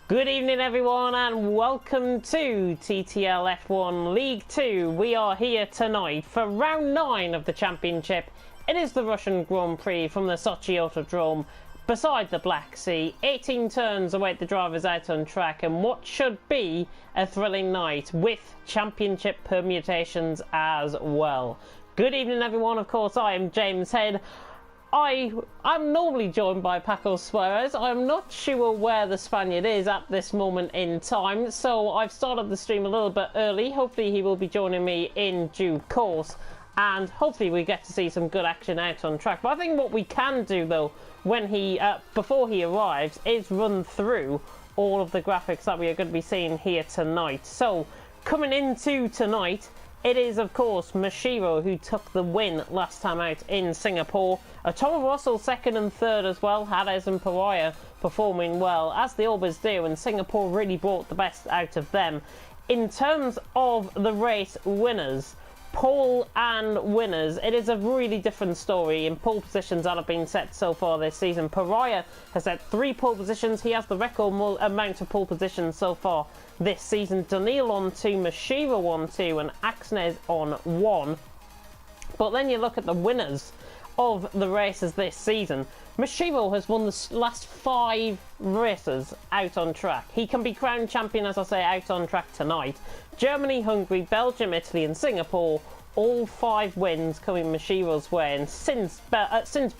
Good evening everyone and welcome to TTL F1 League 2. We are here tonight for round 9 of the championship. It is the Russian Grand Prix from the Sochi Autodrome beside the Black Sea. 18 turns await the drivers out on track and what should be a thrilling night with championship permutations as well. Good evening everyone, of course I am James Head. I'm normally joined by Paco Suarez. I'm not sure where the Spaniard is at this moment in time, so I've started the stream a little bit early. Hopefully he will be joining me in due course, and hopefully we get to see some good action out on track. But I think what we can do though, when before he arrives, is run through all of the graphics that we are going to be seeing here tonight. So coming into tonight, it is, of course, Mashiro who took the win last time out in Singapore. Toro Rosso second and third as well. Hades and Pariah performing well, as they always do, and Singapore really brought the best out of them. In terms of the race winners, pole and winners, it is a really different story in pole positions that have been set so far this season. Pariah has set 3 pole positions. He has the record amount of pole positions so far this season. Daniil on 2, Mashiro on 2, and Axnes on 1. But then you look at the winners of the races this season. Mashiro has won the last 5 races out on track. He can be crowned champion, as I say, out on track tonight. Germany, Hungary, Belgium, Italy and Singapore, all 5 wins coming Mashiro's way. And since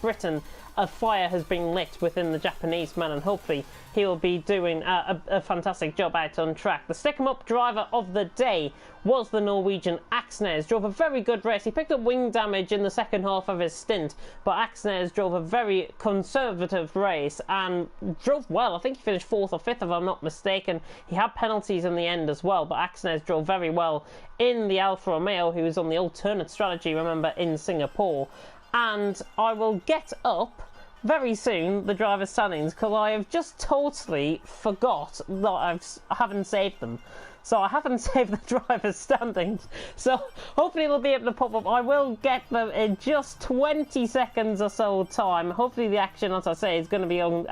Britain, a fire has been lit within the Japanese man, and hopefully he'll be doing a fantastic job out on track. The stick-em-up driver of the day was the Norwegian Aksnes. Drove a very good race. He picked up wing damage in the second half of his stint, but Aksnes drove a very conservative race and drove well. I think he finished 4th or 5th if I'm not mistaken. He had penalties in the end as well, but Aksnes drove very well in the Alfa Romeo, who was on the alternate strategy, remember, in Singapore. And I will get up very soon the driver's standings, because I have just totally forgot that I haven't saved them. So I haven't saved the driver's standings. So hopefully it'll be able to pop up. I will get them in just 20 seconds or so time. Hopefully the action, as I say, is going to be on,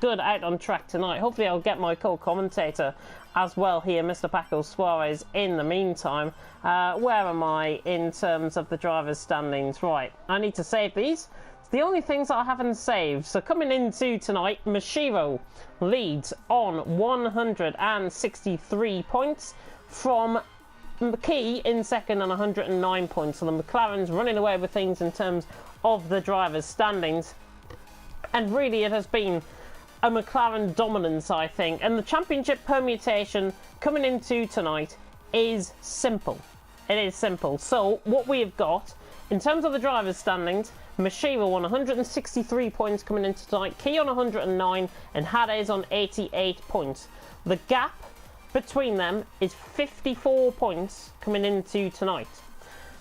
good out on track tonight. Hopefully I'll get my co-commentator as well here, Mr. Paco Suarez, in the meantime. Where am I in terms of the driver's standings? Right, I need to save these. It's the only things I haven't saved. So coming into tonight, Mashiro leads on 163 points from Key in second on 109 points. So the McLaren's running away with things in terms of the driver's standings. And really it has been a McLaren dominance, I think. And the championship permutation coming into tonight is simple. It is simple. So what we have got in terms of the drivers' standings, Mashiro on 163 points coming into tonight, Key on 109 and Hades on 88 points. The gap between them is 54 points coming into tonight.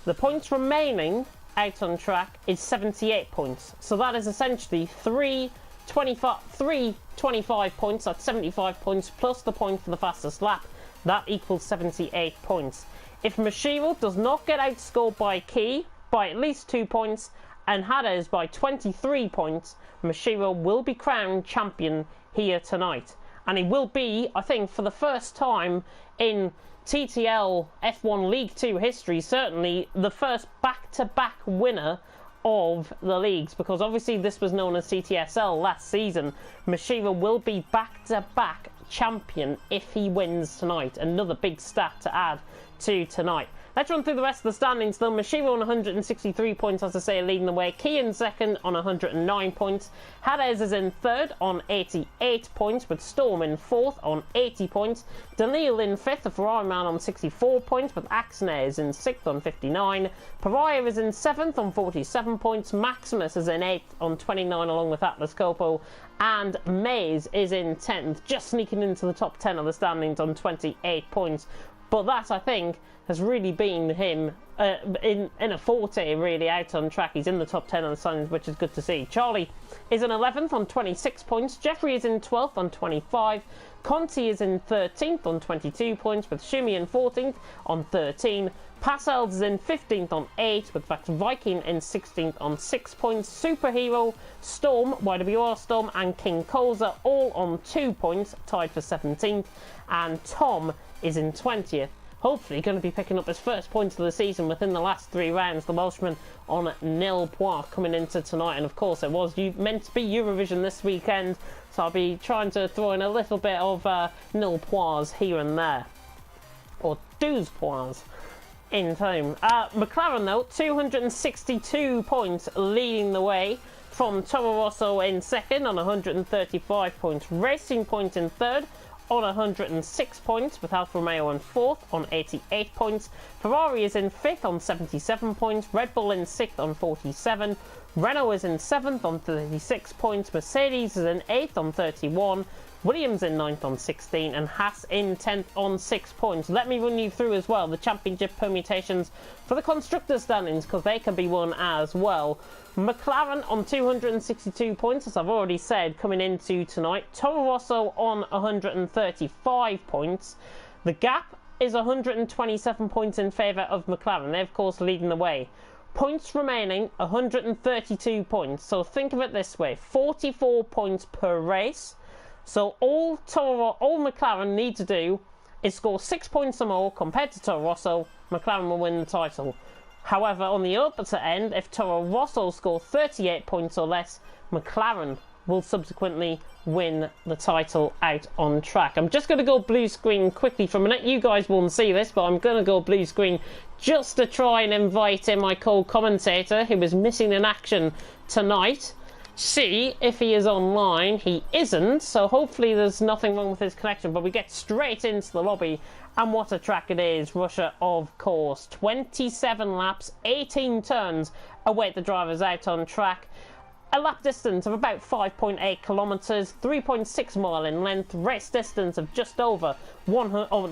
The points remaining out on track is 78 points. So that is essentially 325 points, that's 75 points, plus the point for the fastest lap. That equals 78 points. If Mashiro does not get outscored by Key by at least 2 points and Hades by 23 points, Mashiro will be crowned champion here tonight. And he will be, I think, for the first time in TTL F1 League 2 history, certainly the first back-to-back winner of the leagues, because obviously this was known as TTSL last season. Mashiro will be back-to-back champion if he wins tonight. Another big stat to add to tonight. Let's run through the rest of the standings though. Mashiro on 163 points, as I say, leading the way. Key in second on 109 points. Hades is in third on 88 points, with Storm in fourth on 80 points. Daniil in fifth, the Ferrari man, on 64 points, with Aksnes in sixth on 59. Pariah is in seventh on 47 points. Maximus is in eighth on 29, along with Atlas Copo. And Maze is in 10th, just sneaking into the top 10 of the standings on 28 points. But that, I think, has really been him in a forte, really, out on track. He's in the top 10 of the standings, which is good to see. Charlie is in 11th on 26 points. Jeffrey is in 12th on 25. Conti is in 13th on 22 points, with Shumi in 14th on 13. Passels is in 15th on 8, with Viking in 16th on 6 points. Superhero, Storm, YWR Storm and King Koza all on 2 points, tied for 17th. And Tom is in 20th. Hopefully going to be picking up his first points of the season within the last 3 rounds. The Welshman on nil points coming into tonight. And of course it was meant to be Eurovision this weekend, so I'll be trying to throw in a little bit of nil points here and there. Or 12 points in time. McLaren though, 262 points leading the way from Toro Rosso in second on 135 points. Racing Point in third on 106 points, with Alfa Romeo in 4th on 88 points. Ferrari is in 5th on 77 points. Red Bull in 6th on 47. Renault is in 7th on 36 points. Mercedes is in 8th on 31. Williams in 9th on 16. And Haas in 10th on 6 points. Let me run you through as well the championship permutations for the constructors' standings, because they can be won as well. McLaren on 262 points, as I've already said, coming into tonight. Toro Rosso on 135 points. The gap is 127 points in favour of McLaren. They're, of course, leading the way. Points remaining, 132 points. So think of it this way, 44 points per race. So all McLaren need to do is score 6 points or more compared to Toro Rosso. McLaren will win the title. However, on the opposite end, if Toro Rosso score 38 points or less, McLaren will subsequently win the title out on track. I'm just going to go blue screen quickly for a minute. You guys won't see this, but I'm going to go blue screen just to try and invite in my co-commentator who is missing in action tonight. See if he is online. He isn't, so hopefully there's nothing wrong with his connection, but we get straight into the lobby. And what a track it is, Russia, of course. 27 laps, 18 turns await the drivers out on track. A lap distance of about 5.8 kilometres, 3.6 mile in length, race distance of just over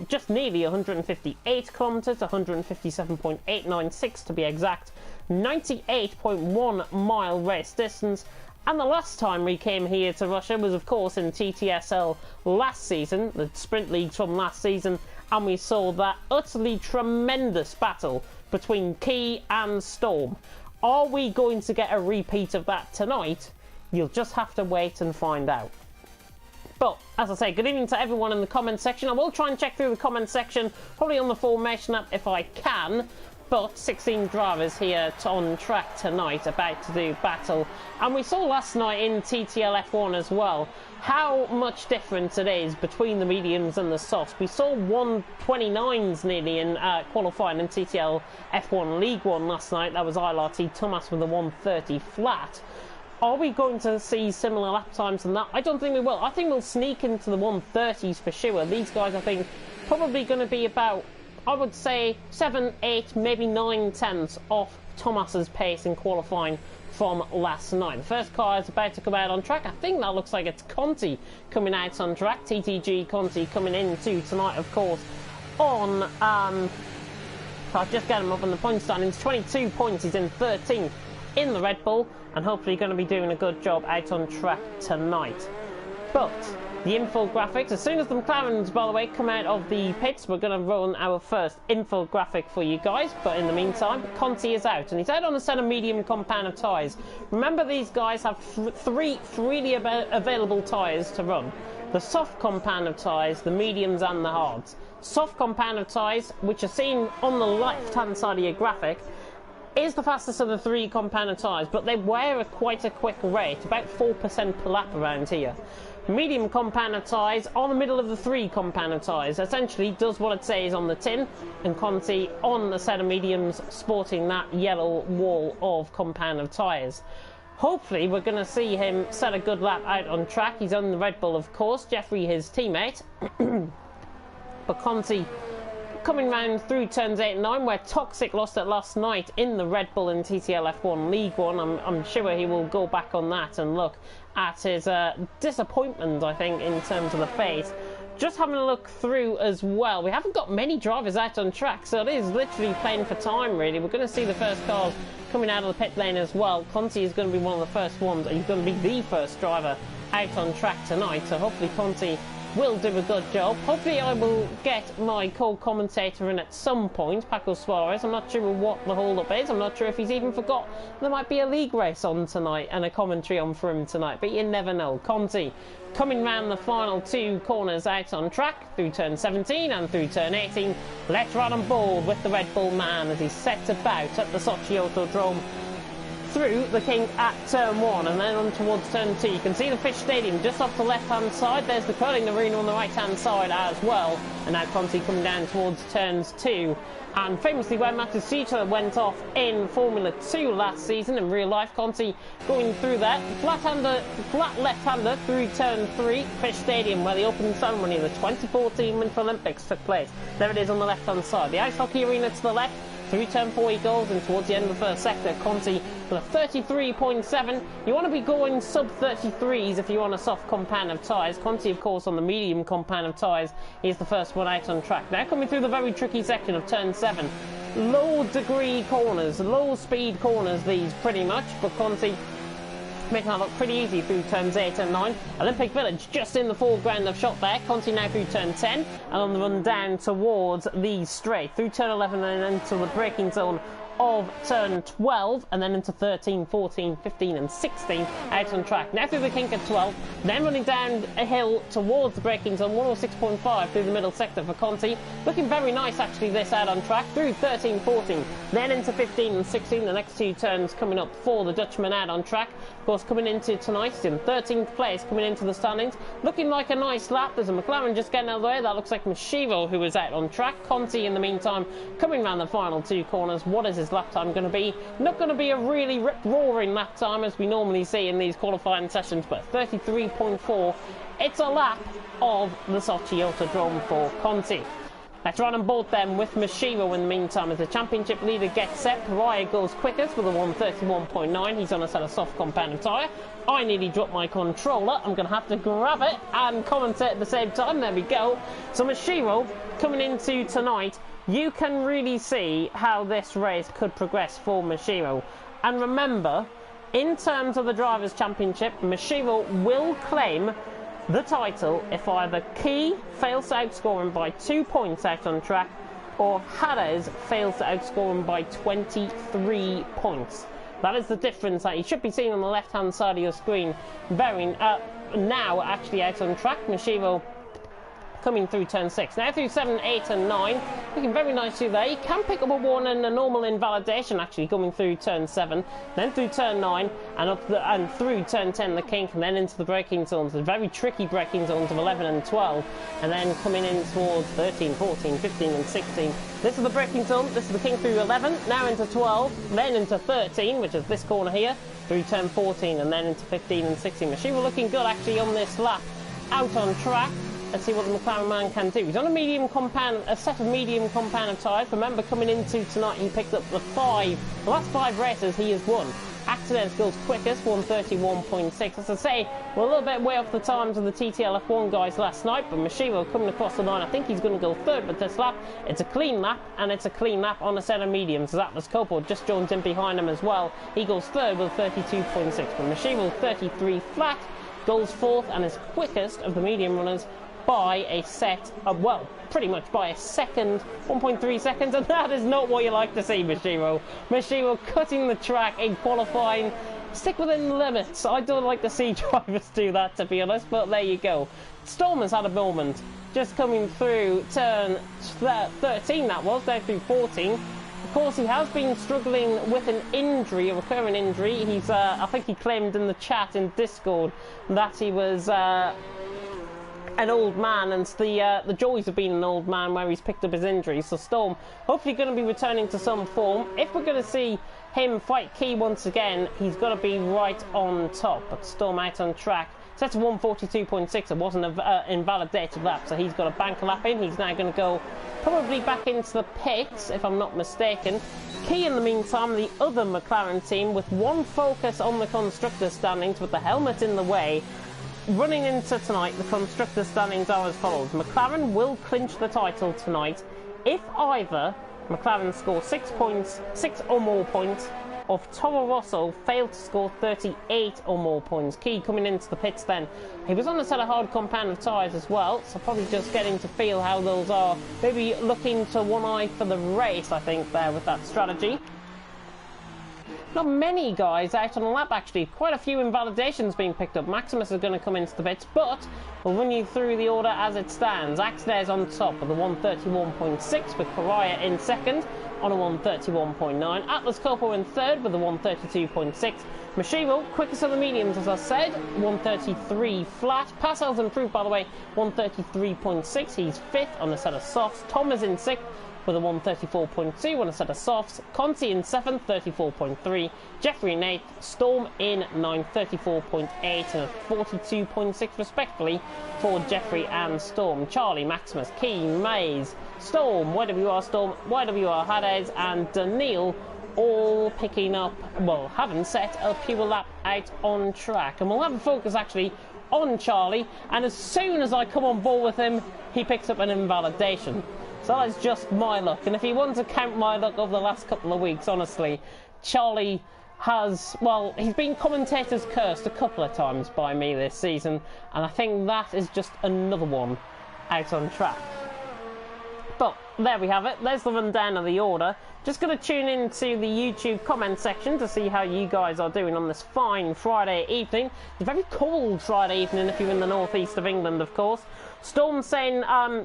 just nearly 158 kilometres, 157.896 to be exact, 98.1 mile race distance. And the last time we came here to Russia was, of course, in TTSL last season, the sprint leagues from last season, and we saw that utterly tremendous battle between Key and Storm. Are we going to get a repeat of that tonight? You'll just have to wait and find out. But, as I say, good evening to everyone in the comment section. I will try and check through the comment section, probably on the formation app if I can. But 16 drivers here on track tonight about to do battle. And we saw last night in TTL F1 as well how much difference it is between the mediums and the softs. We saw 129s nearly in qualifying in TTL F1 League 1 last night. That was ILRT Thomas with a 130 flat. Are we going to see similar lap times than that? I don't think we will. I think we'll sneak into the 130s for sure. These guys, I think, probably going to be about, I would say, 7, 8, maybe 9 tenths off Thomas's pace in qualifying from last night. The first car is about to come out on track. I think that looks like it's Conti coming out on track. TTG Conti coming into tonight, of course, on... I'll just get him up on the point standings. 22 points. He's in 13th in the Red Bull, and hopefully going to be doing a good job out on track tonight. But the infographics, as soon as the McLarens, by the way, come out of the pits, we're going to run our first infographic for you guys. But in the meantime, Conti is out, and he's out on a set of medium compound of tyres. Remember, these guys have three freely available tyres to run. The soft compound of tyres, the mediums and the hards. Soft compound of tyres, which are seen on the left-hand side of your graphic, is the fastest of the 3 compound of tyres, but they wear at quite a quick rate, about 4% per lap around here. Medium compound of tyres on the middle of the 3 compound of tyres essentially does what it says on the tin, and Conti on the set of mediums sporting that yellow wall of compound of tyres. Hopefully we're going to see him set a good lap out on track. He's on the Red Bull, of course, Jeffrey his teammate. But Conti coming round through turns 8 and 9, where Toxic lost it last night in the Red Bull in TTL F1 League 1. I'm sure he will go back on that and look at his disappointment, I think, in terms of the face. Just having a look through as well, we haven't got many drivers out on track, so it is literally playing for time, really. We're going to see the first cars coming out of the pit lane as well. Conti is going to be one of the first ones, and he's going to be the first driver out on track tonight, so hopefully Conti will do a good job. Hopefully I will get my co-commentator in at some point, Paco Suarez. I'm not sure what the hold-up is. I'm not sure if he's even forgot there might be a league race on tonight and a commentary on for him tonight, but you never know. Conti coming round the final 2 corners out on track through turn 17 and through turn 18. Let's run on board with the Red Bull man as he sets about at the Sochi Autodrome through the King at turn 1 and then on towards turn 2. You can see the Fish Stadium just off the left hand side. There's the curling arena on the right hand side as well, and now Conti coming down towards turns 2. And famously, where Matsushita went off in Formula 2 last season, in real life, Conti going through that flat left-hander through turn 3, Fish Stadium, where the opening ceremony of the 2014 Winter Olympics took place. There it is on the left hand side. The ice hockey arena to the left. Through turn 4 he goes, and towards the end of the first sector, Conti with a 33.7. You want to be going sub-33s if you want a soft compound of tyres. Conti, of course, on the medium compound of tyres, is the first one out on track. Now coming through the very tricky section of turn 7. Low-degree corners, low-speed corners these pretty much, but Conti making that look pretty easy through turns 8 and 9. Olympic Village just in the foreground of shot there. Conti now through turn 10 and on the run down towards the straight through turn 11 and into the braking zone of turn 12, and then into 13, 14, 15 and 16 out on track. Now through the kink at 12, then running down a hill towards the braking zone, 106.5 through the middle sector for Conti. Looking very nice actually this out on track, through 13, 14, then into 15 and 16, the next two turns coming up for the Dutchman out on track. Of course, coming into tonight, he's in 13th place, coming into the standings, looking like a nice lap. There's a McLaren just getting out of the way. That looks like Mashiro, who is out on track. Conti, in the meantime, coming around the final two corners. What is his lap time going to be? Not going to be a really rip-roaring lap time as we normally see in these qualifying sessions, but 33.4. It's a lap of the Sochi Autodrome for Conti. Let's run on board then with Mashiro in the meantime as the championship leader gets set. Pariah goes quickest with a 131.9. He's on a set of soft compound tyre. I nearly dropped my controller. I'm going to have to grab it and commentate at the same time. There we go. So Mashiro coming into tonight, you can really see how this race could progress for Mashiro. And remember, in terms of the Drivers' Championship, Mashiro will claim the title if either Key fails to outscore him by 2 points out on track, or Jerez fails to outscore him by 23 points. That is the difference that you should be seeing on the left hand side of your screen. Now actually out on track, Mashiro coming through turn 6. Now through 7, 8 and 9, looking very nicely there. You can pick up a 1 and a normal invalidation actually coming through turn 7, then through turn 9 and through turn 10 the kink, and then into the braking zones, the very tricky braking zones of 11 and 12, and then coming in towards 13, 14, 15 and 16. This is the braking zone, this is the kink through 11, now into 12, then into 13, which is this corner here, through turn 14 and then into 15 and 16. Mashiro looking good actually on this lap out on track. Let's see what the McLaren man can do. He's on a set of medium compound tyres. Remember, coming into tonight, he picked up the last 5 races he has won. Accidents goes quickest, 131.6. As I say, we're a little bit way off the times of the TTL F1 guys last night, but Mashiro coming across the line, I think he's going to go third with this lap. It's a clean lap, and it's a clean lap on a set of mediums. Atlas Coppo just joins in behind him as well. He goes third with 32.6, but Mashiro 33 flat, goes fourth, and is quickest of the medium runners by a set of, well, pretty much by a second, 1.3 seconds, and that is not what you like to see, Mashiro. Mashiro cutting the track in qualifying, stick within limits. I don't like to see drivers do that, to be honest, but there you go. Storm has had a moment, just coming through turn 13, that was, down through 14. Of course, he has been struggling with an injury, a recurring injury. He's, I think he claimed in the chat in Discord that he was an old man, and the joys of being an old man where he's picked up his injuries. So Storm hopefully going to be returning to some form. If we're going to see him fight Key once again, he's got to be right on top. But Storm out on track, set to 142.6. It wasn't an invalidated lap, so he's got a bank lap in. He's now going to go probably back into the pits, if I'm not mistaken. Key, in the meantime, the other McLaren team, with one focus on the constructor standings, with the helmet in the way. Running into tonight, the constructor standings are as follows. McLaren will clinch the title tonight if either McLaren score 6 or more points, or if Toro Rosso fail to score 38 or more points. Key coming into the pits then. He was on a set of hard compound of tyres as well, so probably just getting to feel how those are. Maybe looking to one eye for the race, I think, there with that strategy. Not many guys out on the lap, actually. Quite a few invalidations being picked up. Maximus is going to come into the pits, but we'll run you through the order as it stands. Axner's on top with a 131.6, with Pariah in second on a 131.9. Atlas Coppo in third with a 132.6. Mashiro, quickest of the mediums, as I said, 133 flat. Pascal's improved, by the way, 133.6. He's fifth on a set of softs. Tom is in sixth with a 134.2 on a set of softs. Conti in 7th, 34.3. Jeffrey in 8th. Storm in 9th, 34.8 and a 42.6 respectively for Jeffrey and Storm. Charlie, Maximus, Key, Mays, Storm, YWR Storm, YWR Hades and Daniil all picking up, well, having set a pure lap out on track. And we'll have a focus actually on Charlie, and as soon as I come on board with him, he picks up an invalidation. So that's just my luck, and if you want to count my luck over the last couple of weeks, honestly, Charlie has, well, he's been commentators cursed a couple of times by me this season, and I think that is just another one out on track. But there we have it. There's the rundown of the order. Just going to tune into the YouTube comment section to see how you guys are doing on this fine Friday evening. It's a very cold Friday evening if you're in the northeast of England, of course. Storm saying,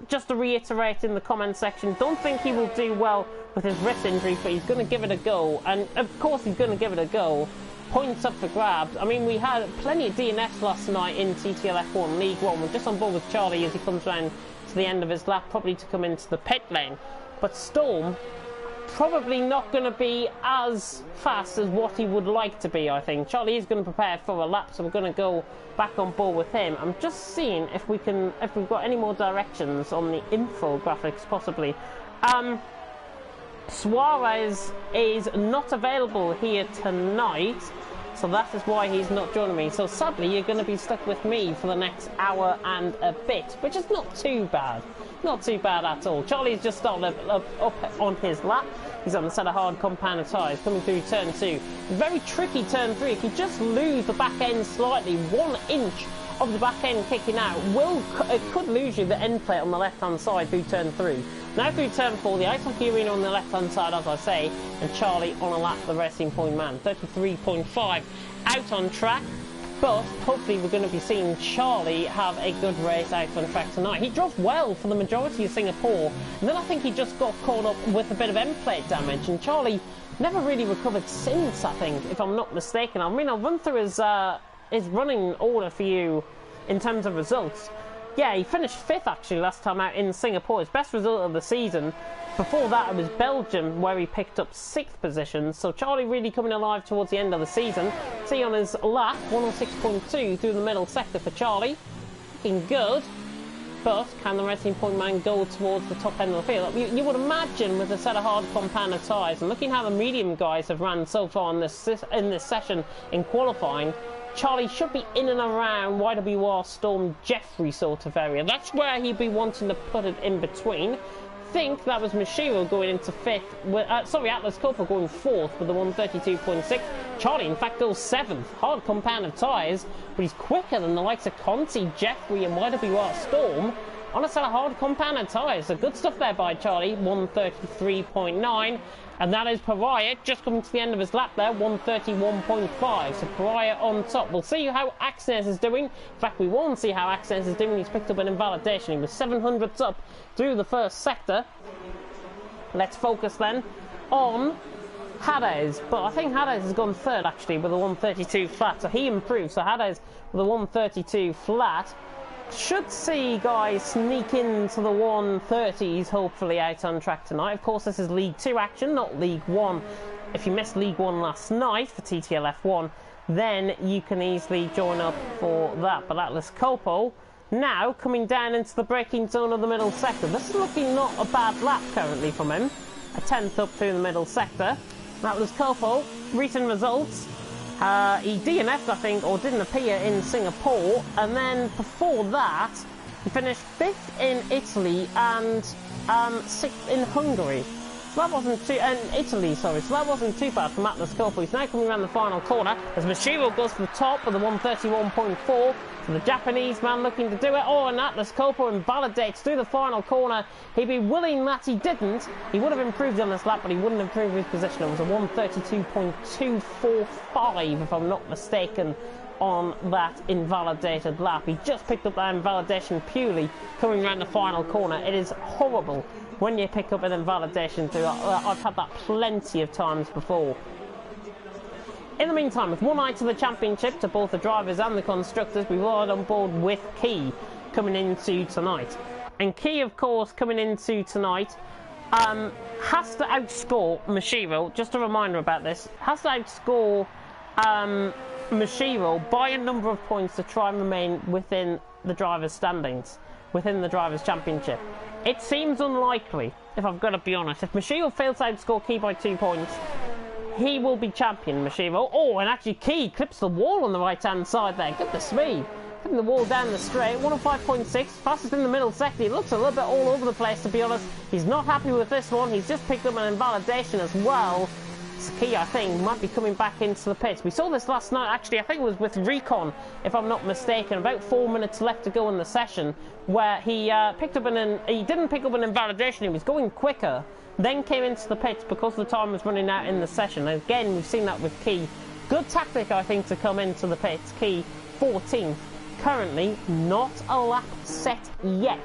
just to reiterate in the comment section, don't think he will do well with his wrist injury, but he's going to give it a go. And of course he's going to give it a go. Points up for grabs. I mean, we had plenty of DNFs last night in TTL F1 League 1. We're just on board with Charlie as he comes round to the end of his lap, probably to come into the pit lane. But Storm, probably not going to be as fast as what he would like to be, I think. Charlie is going to prepare for a lap, so we're going to go back on board with him. I'm just seeing if we've got any more directions on the infographics, possibly. Suarez is not available here tonight, so that is why he's not joining me. So sadly, you're going to be stuck with me for the next hour and a bit, which is not too bad. Not too bad at all. Charlie's just started up on his lap. He's on a set of hard compound tyres coming through turn 2. Very tricky turn 3. If you just lose the back end slightly, 1 inch of the back end kicking out, it could lose you the end plate on the left hand side through turn 3. Now through turn 4, the Ice Hockey Arena on the left hand side, as I say, and Charlie on a lap, the Racing Point man. 33.5 out on track. But hopefully we're going to be seeing Charlie have a good race out on track tonight. He drove well for the majority of Singapore, and then I think he just got caught up with a bit of end plate damage, and Charlie never really recovered since, I think, if I'm not mistaken. I mean, I'll run through his running order for you in terms of results. Yeah, he finished 5th actually last time out in Singapore, his best result of the season. Before that it was Belgium, where he picked up 6th position, so Charlie really coming alive towards the end of the season. See on his lap, 106.2 through the middle sector for Charlie. Looking good, but can the Racing Point man go towards the top end of the field? You would imagine with a set of hard compound tyres, and looking how the medium guys have ran so far in this session in qualifying, Charlie should be in and around YWR Storm Jeffrey sort of area. That's where he'd be wanting to put it in between. I think that was Mashiro going into 5th. Sorry, Atlas Copper going 4th with the 132.6. Charlie, in fact, goes 7th. Hard compound of tyres, but he's quicker than the likes of Conti, Jeffrey and YWR Storm on a set of hard compound tyres. So good stuff there by Charlie, 133.9. And that is Pariah, just coming to the end of his lap there, 131.5. So Pariah on top. We'll see how Axnes is doing. In fact, we won't see how Axnes is doing. He's picked up an invalidation. He was 700ths up through the first sector. Let's focus then on Hades. But I think Hades has gone 3rd, actually, with a 132 flat. So he improved. So Hades with a 132 flat should see guys sneak into the 130s hopefully out on track tonight. Of course, this is League 2 action, not League 1. If you missed League 1 last night for TTL F1, then you can easily join up for that. But Atlas Copo now coming down into the braking zone of the middle sector. This is looking not a bad lap currently from him. A 10th up through the middle sector. Atlas Copo, recent results. He DNF'd, I think, or didn't appear in Singapore, and then before that, he finished 5th in Italy and 6th in Hungary. So that wasn't too, and Italy, sorry. So that wasn't too bad from Atlas Copo. He's now coming around the final corner as Mashiro goes for the top with the 131.4. So the Japanese man looking to do it. Oh, and Atlas Copo invalidates through the final corner. He'd be willing that he didn't. He would have improved on this lap, but he wouldn't improve his position. It was a 132.245, if I'm not mistaken, on that invalidated lap. He just picked up that invalidation purely coming around the final corner. It is horrible when you pick up an invalidation through. I've had that plenty of times before. In the meantime, with one eye to the championship, to both the drivers and the constructors, we ride on board with Key coming into tonight. And Key, of course, coming into tonight, has to outscore Mashiro. Just a reminder about this. Has to outscore Mashiro by a number of points to try and remain within the drivers' standings, within the drivers' championship. It seems unlikely, if I've got to be honest. If Mashiro fails to outscore Key by 2 points, he will be champion, Mashiro. Oh, and actually Key clips the wall on the right-hand side there. Goodness me. Clipping the wall down the straight. 105.6. Fastest in the middle sector. He looks a little bit all over the place, to be honest. He's not happy with this one. He's just picked up an invalidation as well. Key, I think, might be coming back into the pits. We saw this last night, actually. I think it was with Recon, if I'm not mistaken. About 4 minutes left to go in the session, where he picked up he didn't pick up an invalidation. He was going quicker then came into the pits because the time was running out in the session. And again, we've seen that with Key. Good tactic, I think, to come into the pits. Key, 14th. Currently, not a lap set yet.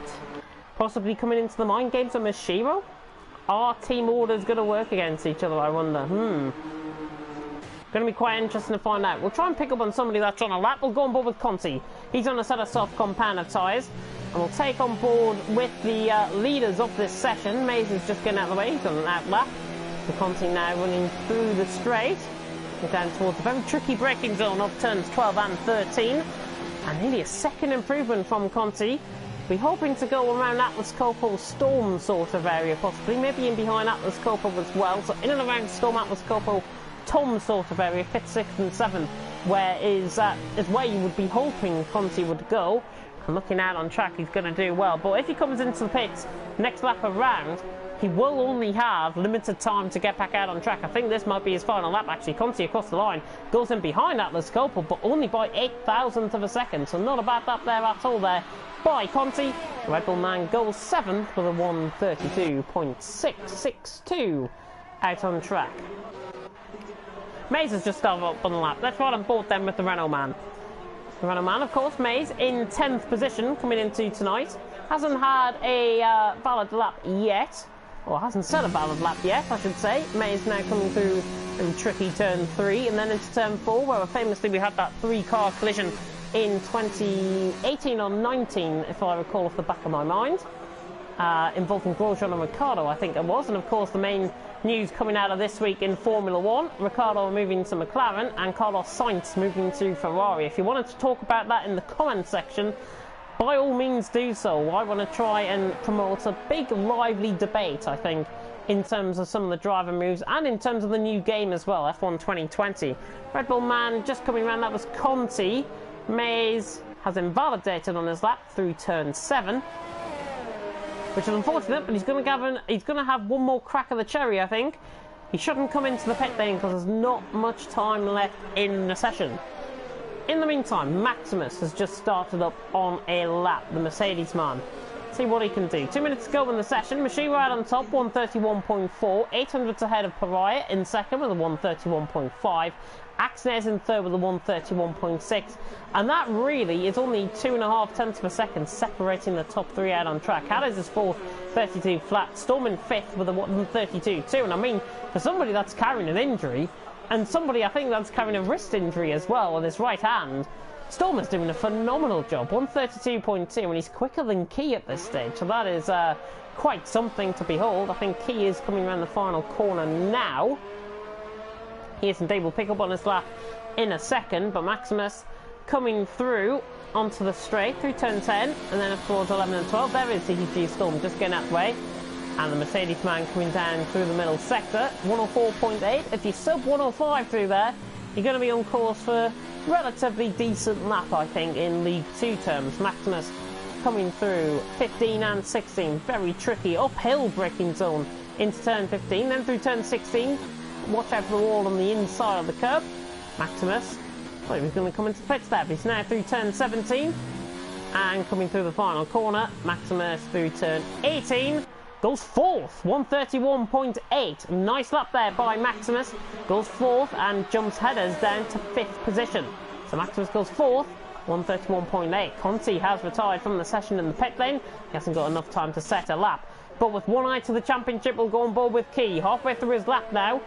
Possibly coming into the mind games of Mashiro? Are team orders going to work against each other, I wonder? Going to be quite interesting to find out. We'll try and pick up on somebody that's on a lap. We'll go on board with Conti. He's on a set of soft compound tyres. And we'll take on board with the leaders of this session. Mays is just getting out of the way. He's on an out lap. So Conti now running through the straight. Down towards a very tricky braking zone of turns 12 and 13. And nearly a second improvement from Conti. We're hoping to go around Atlas Coppo Storm sort of area, possibly. Maybe in behind Atlas Coppo as well. So in and around Storm, Atlas Coppo, Tom sort of area, 5th, 6th and 7th, where is where you would be hoping Conti would go. And looking out on track, he's going to do well. But if he comes into the pits next lap around, he will only have limited time to get back out on track. I think this might be his final lap, actually. Conti across the line goes in behind Atlas Coppo, but only by 8,000th of a second. So not a bad lap there at all there by Conti. Red Bull man goes 7th with a 1:32.662 out on track. Mays has just started up on the lap. Let's ride on board then with the Renault man. The Renault man, of course, Mays in 10th position coming into tonight. Hasn't had a valid lap yet. Or hasn't set a valid lap yet, I should say. Mays now coming through a tricky turn 3 and then into turn 4, where famously we had that 3-car collision in 2018 or 19, if I recall off the back of my mind. Involving Grosjean and Ricciardo, I think it was. And of course the main news coming out of this week in Formula 1, Ricciardo moving to McLaren and Carlos Sainz moving to Ferrari. If you wanted to talk about that in the comment section, by all means do so. I want to try and promote a big lively debate, I think, in terms of some of the driver moves and in terms of the new game as well, F1 2020. Red Bull man just coming around, that was Conti. Mays has invalidated on his lap through turn 7. Which is unfortunate, but he's going to have one more crack of the cherry, I think. He shouldn't come into the pit lane because there's not much time left in the session. In the meantime, Maximus has just started up on a lap, the Mercedes man. See what he can do. 2 minutes to go in the session. Mashiro out on top, 1:31.4. 800ths ahead of Pariah in second with a 1:31.5. Axnes in third with a 1:31.6. And that really is only 2.5 tenths of a second separating the top 3 out on track. Hades is fourth, 32 flat. Storm in fifth with a 1:32.2. And I mean, for somebody that's carrying an injury, and somebody I think that's carrying a wrist injury as well on his right hand, Storm is doing a phenomenal job. 1:32.2, and he's quicker than Key at this stage. So that is quite something to behold. I think Key is coming around the final corner now. He is indeed. We'll pick up on his lap in a second, but Maximus coming through onto the straight through turn 10, and then of course 11 and 12. There is TTG Storm just getting out of the way, and the Mercedes man coming down through the middle sector. 1:04.8. If you sub 1:05 through there, you're going to be on course for relatively decent lap, I think, in League 2 terms. Maximus coming through 15 and 16. Very tricky uphill braking zone into turn 15, then through turn 16. Watch out for the wall on the inside of the curb. Maximus, well, he was going to come into the pits there, but he's now through turn 17 and coming through the final corner. Maximus through turn 18 goes fourth, 1:31.8. Nice lap there by Maximus. Goes fourth and jumps headers down to 5th position. So Maximus goes fourth, 1:31.8. Conti has retired from the session in the pit lane. He hasn't got enough time to set a lap. But with one eye to the championship, we'll go on board with Key. Halfway through his lap now.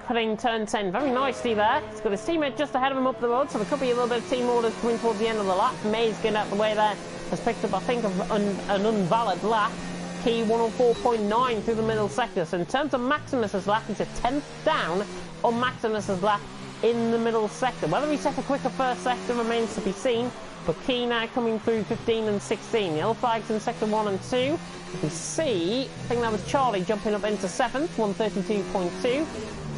Cutting turn 10 very nicely there. He's got his teammate just ahead of him up the road, so there could be a little bit of team orders coming towards the end of the lap. Mays getting out the way there. Has picked up, I think, an invalid lap. Key 1:04.9 through the middle sector. So in terms of Maximus's lap, he's a 10th down on Maximus's lap in the middle sector. Whether he set a quicker first sector remains to be seen. But Key now coming through 15 and 16. Yellow flags in sector 1 and 2. You can see, I think that was Charlie jumping up into 7th, 1:32.2.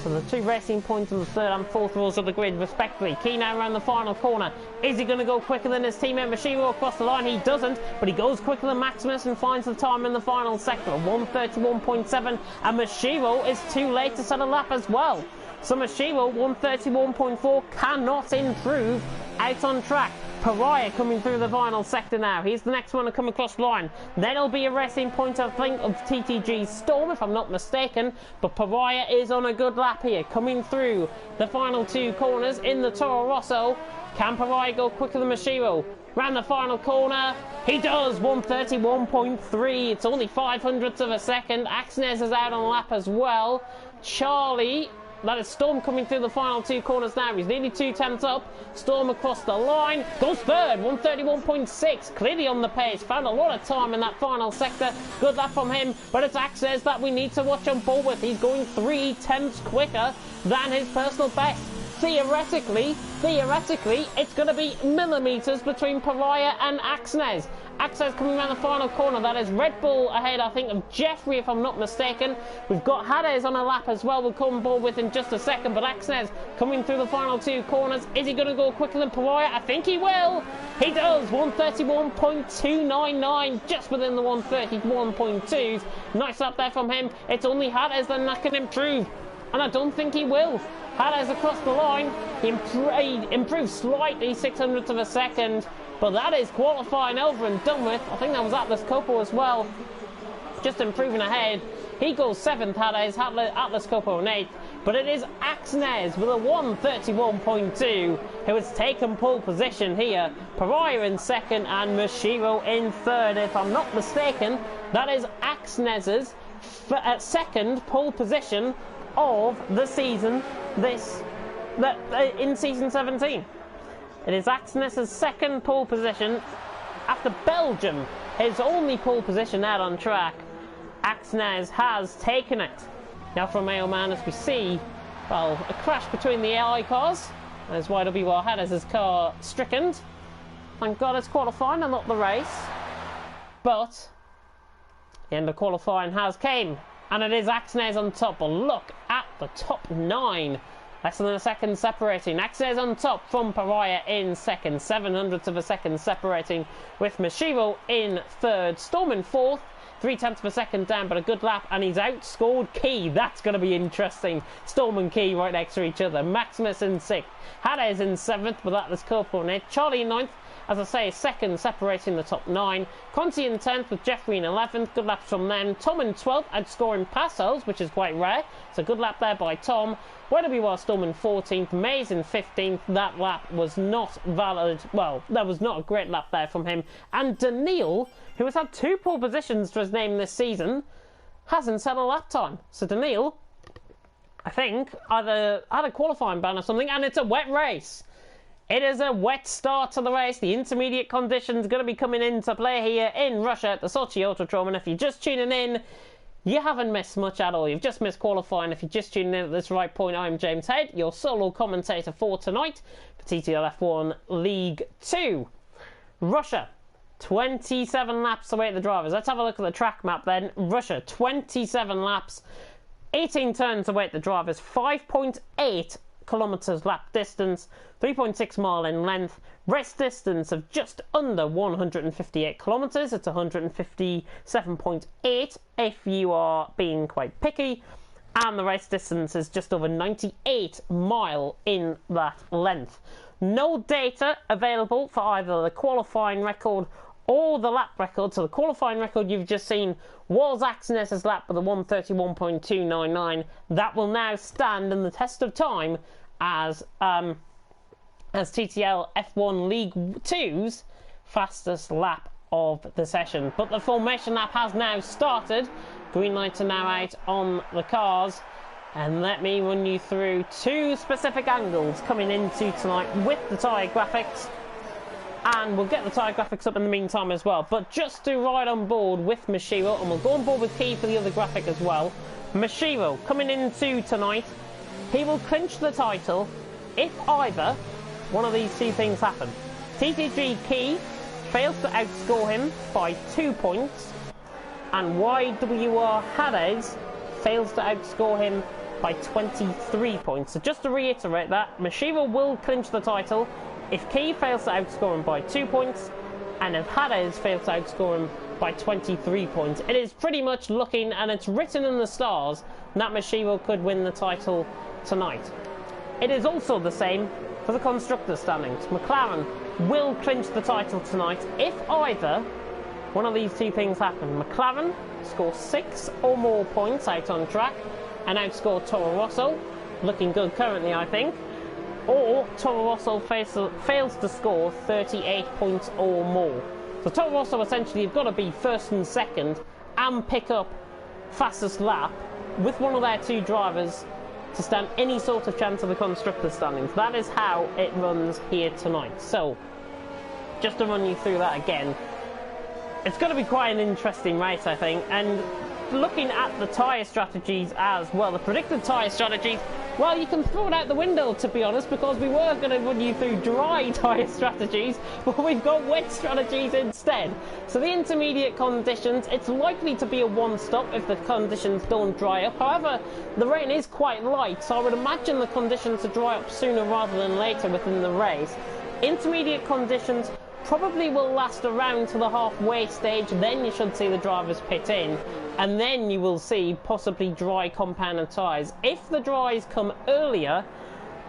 So the 2 racing points on the 3rd and 4th rows of the grid respectively. Key now around the final corner. Is he going to go quicker than his teammate Mashiro across the line? He doesn't, but he goes quicker than Maximus and finds the time in the final sector. 1:31.7, and Mashiro is too late to set a lap as well. So Mashiro 1:31.4 cannot improve out on track. Pariah coming through the final sector now. He's the next one to come across the line. Then it'll be a racing point, I think, of TTG Storm, if I'm not mistaken. But Pariah is on a good lap here, coming through the final two corners in the Toro Rosso. Can Pariah go quicker than Mashiro? Round the final corner, he does, 131.3. It's only 500ths of a second. Axnes is out on a lap as well. Charlie... That is Storm coming through the final two corners now. He's nearly 2 tenths up. Storm across the line. Goes third. 131.6. Clearly on the pace. Found a lot of time in that final sector. Good lap from him. But it's Access that we need to watch on board with. He's going 3 tenths quicker than his personal best. Theoretically, it's going to be millimetres between Pariah and Axnes. Axnes coming around the final corner. That is Red Bull ahead, I think, of Jeffrey, if I'm not mistaken. We've got Hades on a lap as well. We'll come on board with in just a second. But Axnes coming through the final two corners. Is he going to go quicker than Pariah? I think he will. He does. 131.299, just within the 131.2s. Nice lap there from him. It's only Hades that can improve. And I don't think he will. Hades across the line. He improved slightly, 600ths of a second. But that is qualifying over and done with. I think that was Atlas Copo as well. Just improving ahead. He goes 7th, Hades. Atlas Copo in 8th. But it is Axnes with a 131.2 who has taken pole position here. Pariah in 2nd and Mashiro in 3rd. If I'm not mistaken, that is Axnes's 2nd pole position of the season in season 17. It is Axnes' 2nd pole position after Belgium, his only pole position out on track. Axnes has taken it. Now from Mailman, as we see, well, a crash between the AI cars as YWR had as his car stricken. Thank God it's qualifying and not the race. But the end of qualifying has came. And it is Axnes on top. But look at the top 9. Less than a second separating. Axnes on top from Pariah in 2nd. 700ths of a second separating with Mashiro in 3rd. Storm in 4th. 3 tenths of a second down, but a good lap. And he's outscored Key. That's going to be interesting. Storm and Key right next to each other. Maximus in 6th. Hades in 7th, but that was Corporal in 8th. Charlie in 9th. As I say, 2nd separating the top 9. Conti in 10th with Jeffrey in 11th. Good laps from them. Tom in 12th, outscoring Passos, which is quite rare. So good lap there by Tom. YWR Storm in 14th. Mays in 15th. That lap was not valid. Well, that was not a great lap there from him. And Daniil, who has had 2 pole positions to his name this season, hasn't set a lap time. So Daniil, I think, either had a qualifying ban or something, and it's a wet race. It is a wet start to the race. The intermediate conditions going to be coming into play here in Russia at the Sochi Autodrome. And if you're just tuning in, you haven't missed much at all. You've just missed qualifying. If you're just tuning in at this right point, I'm James Head, your solo commentator for tonight for TTL F1 League 2. Russia, 27 laps away at the drivers. Let's have a look at the track map then. Russia, 27 laps, 18 turns away at the drivers, 5.8 kilometers lap distance, 3.6 mile in length, race distance of just under 158 kilometers. It's 157.8 if you are being quite picky, and the race distance is just over 98 mile in that length. No data available for either the qualifying record or the lap record. So the qualifying record you've just seen was Axnes' lap with a 131.299. That will now stand in the test of time as TTL F1 League 2's fastest lap of the session. But the formation lap has now started. Green lights are now out on the cars. And let me run you through 2 specific angles coming into tonight with the tyre graphics. And we'll get the tyre graphics up in the meantime as well. But just to ride on board with Mashiro, and we'll go on board with Key for the other graphic as well. Mashiro coming into tonight, he will clinch the title if either one of these 2 things happen. TTG Key fails to outscore him by 2 points, and YWR Hades fails to outscore him by 23 points. So just to reiterate that, Mashiro will clinch the title if Key fails to outscore him by 2 points, and if Hades fails to outscore him by 23 points. It is pretty much looking, and it's written in the stars, that Mashiro could win the title tonight. It is also the same for the constructors standings. McLaren will clinch the title tonight if either one of these two things happen. McLaren score 6 or more points out on track and outscore Toro Rosso, looking good currently I think, or Toro Rosso fails to score 38 points or more. So Toro Rosso essentially have got to be first and second and pick up fastest lap with one of their two drivers to stand any sort of chance of the constructor standings. That is how it runs here tonight. So just to run you through that again, it's going to be quite an interesting race I think, and looking at the tyre strategies as well, the predicted tyre strategies, well, you can throw it out the window to be honest, because we were going to run you through dry tyre strategies, but we've got wet strategies instead. So the intermediate conditions, it's likely to be a one-stop if the conditions don't dry up. However, the rain is quite light, so I would imagine the conditions to dry up sooner rather than later within the race. Intermediate conditions probably will last around to the halfway stage, then you should see the drivers pit in, and then you will see possibly dry compounded tyres. If the dries come earlier,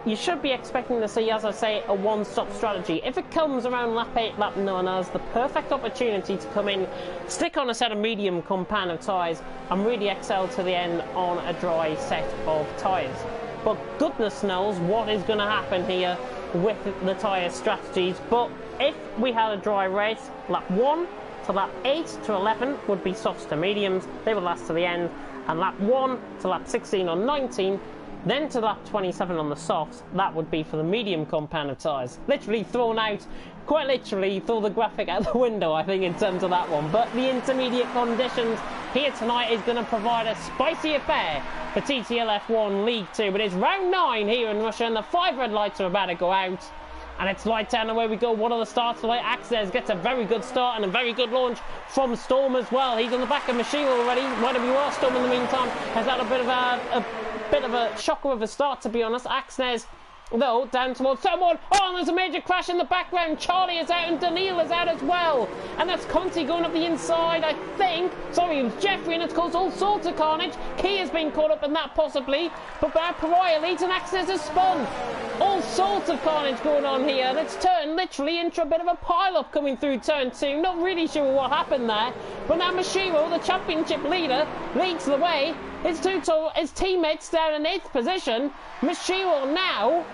you should be expecting to see, as I say, a one-stop strategy. If it comes around lap 8, lap 9 as the perfect opportunity to come in, stick on a set of medium compounded tyres and really excel to the end on a dry set of tyres. But goodness knows what is going to happen here with the tyre strategies. But if we had a dry race, lap 1 to lap 8 to 11 would be softs to mediums, they would last to the end, and lap 1 to lap 16 or 19, then to lap 27 on the softs, that would be for the medium compounded tyres. Literally thrown out, quite literally throw the graphic out the window I think in terms of that one. But the intermediate conditions here tonight is going to provide a spicy affair for TTL F1 League 2. It is round 9 here in Russia and the 5 red lights are about to go out. And it's light down, away we go. One of the starts for Axes gets a very good start and a very good launch from Storm as well. He's on the back of Machine already. Whatever you are, Storm in the meantime has had a bit of a shocker of a start, to be honest. Axnes, though, down towards someone. Oh, and there's a major crash in the background. Charlie is out and Daniil is out as well. And that's Conti going up the inside, I think. Sorry, it was Jeffrey, and it's caused all sorts of carnage. Key has been caught up in that possibly. But Pariah leads and Axnes has spun. All sorts of carnage going on here. Let's turn literally into a bit of a pile-up coming through turn 2. Not really sure what happened there. But now Mashiro, the championship leader, leads the way. His teammates down in 8th position. Mashiro now,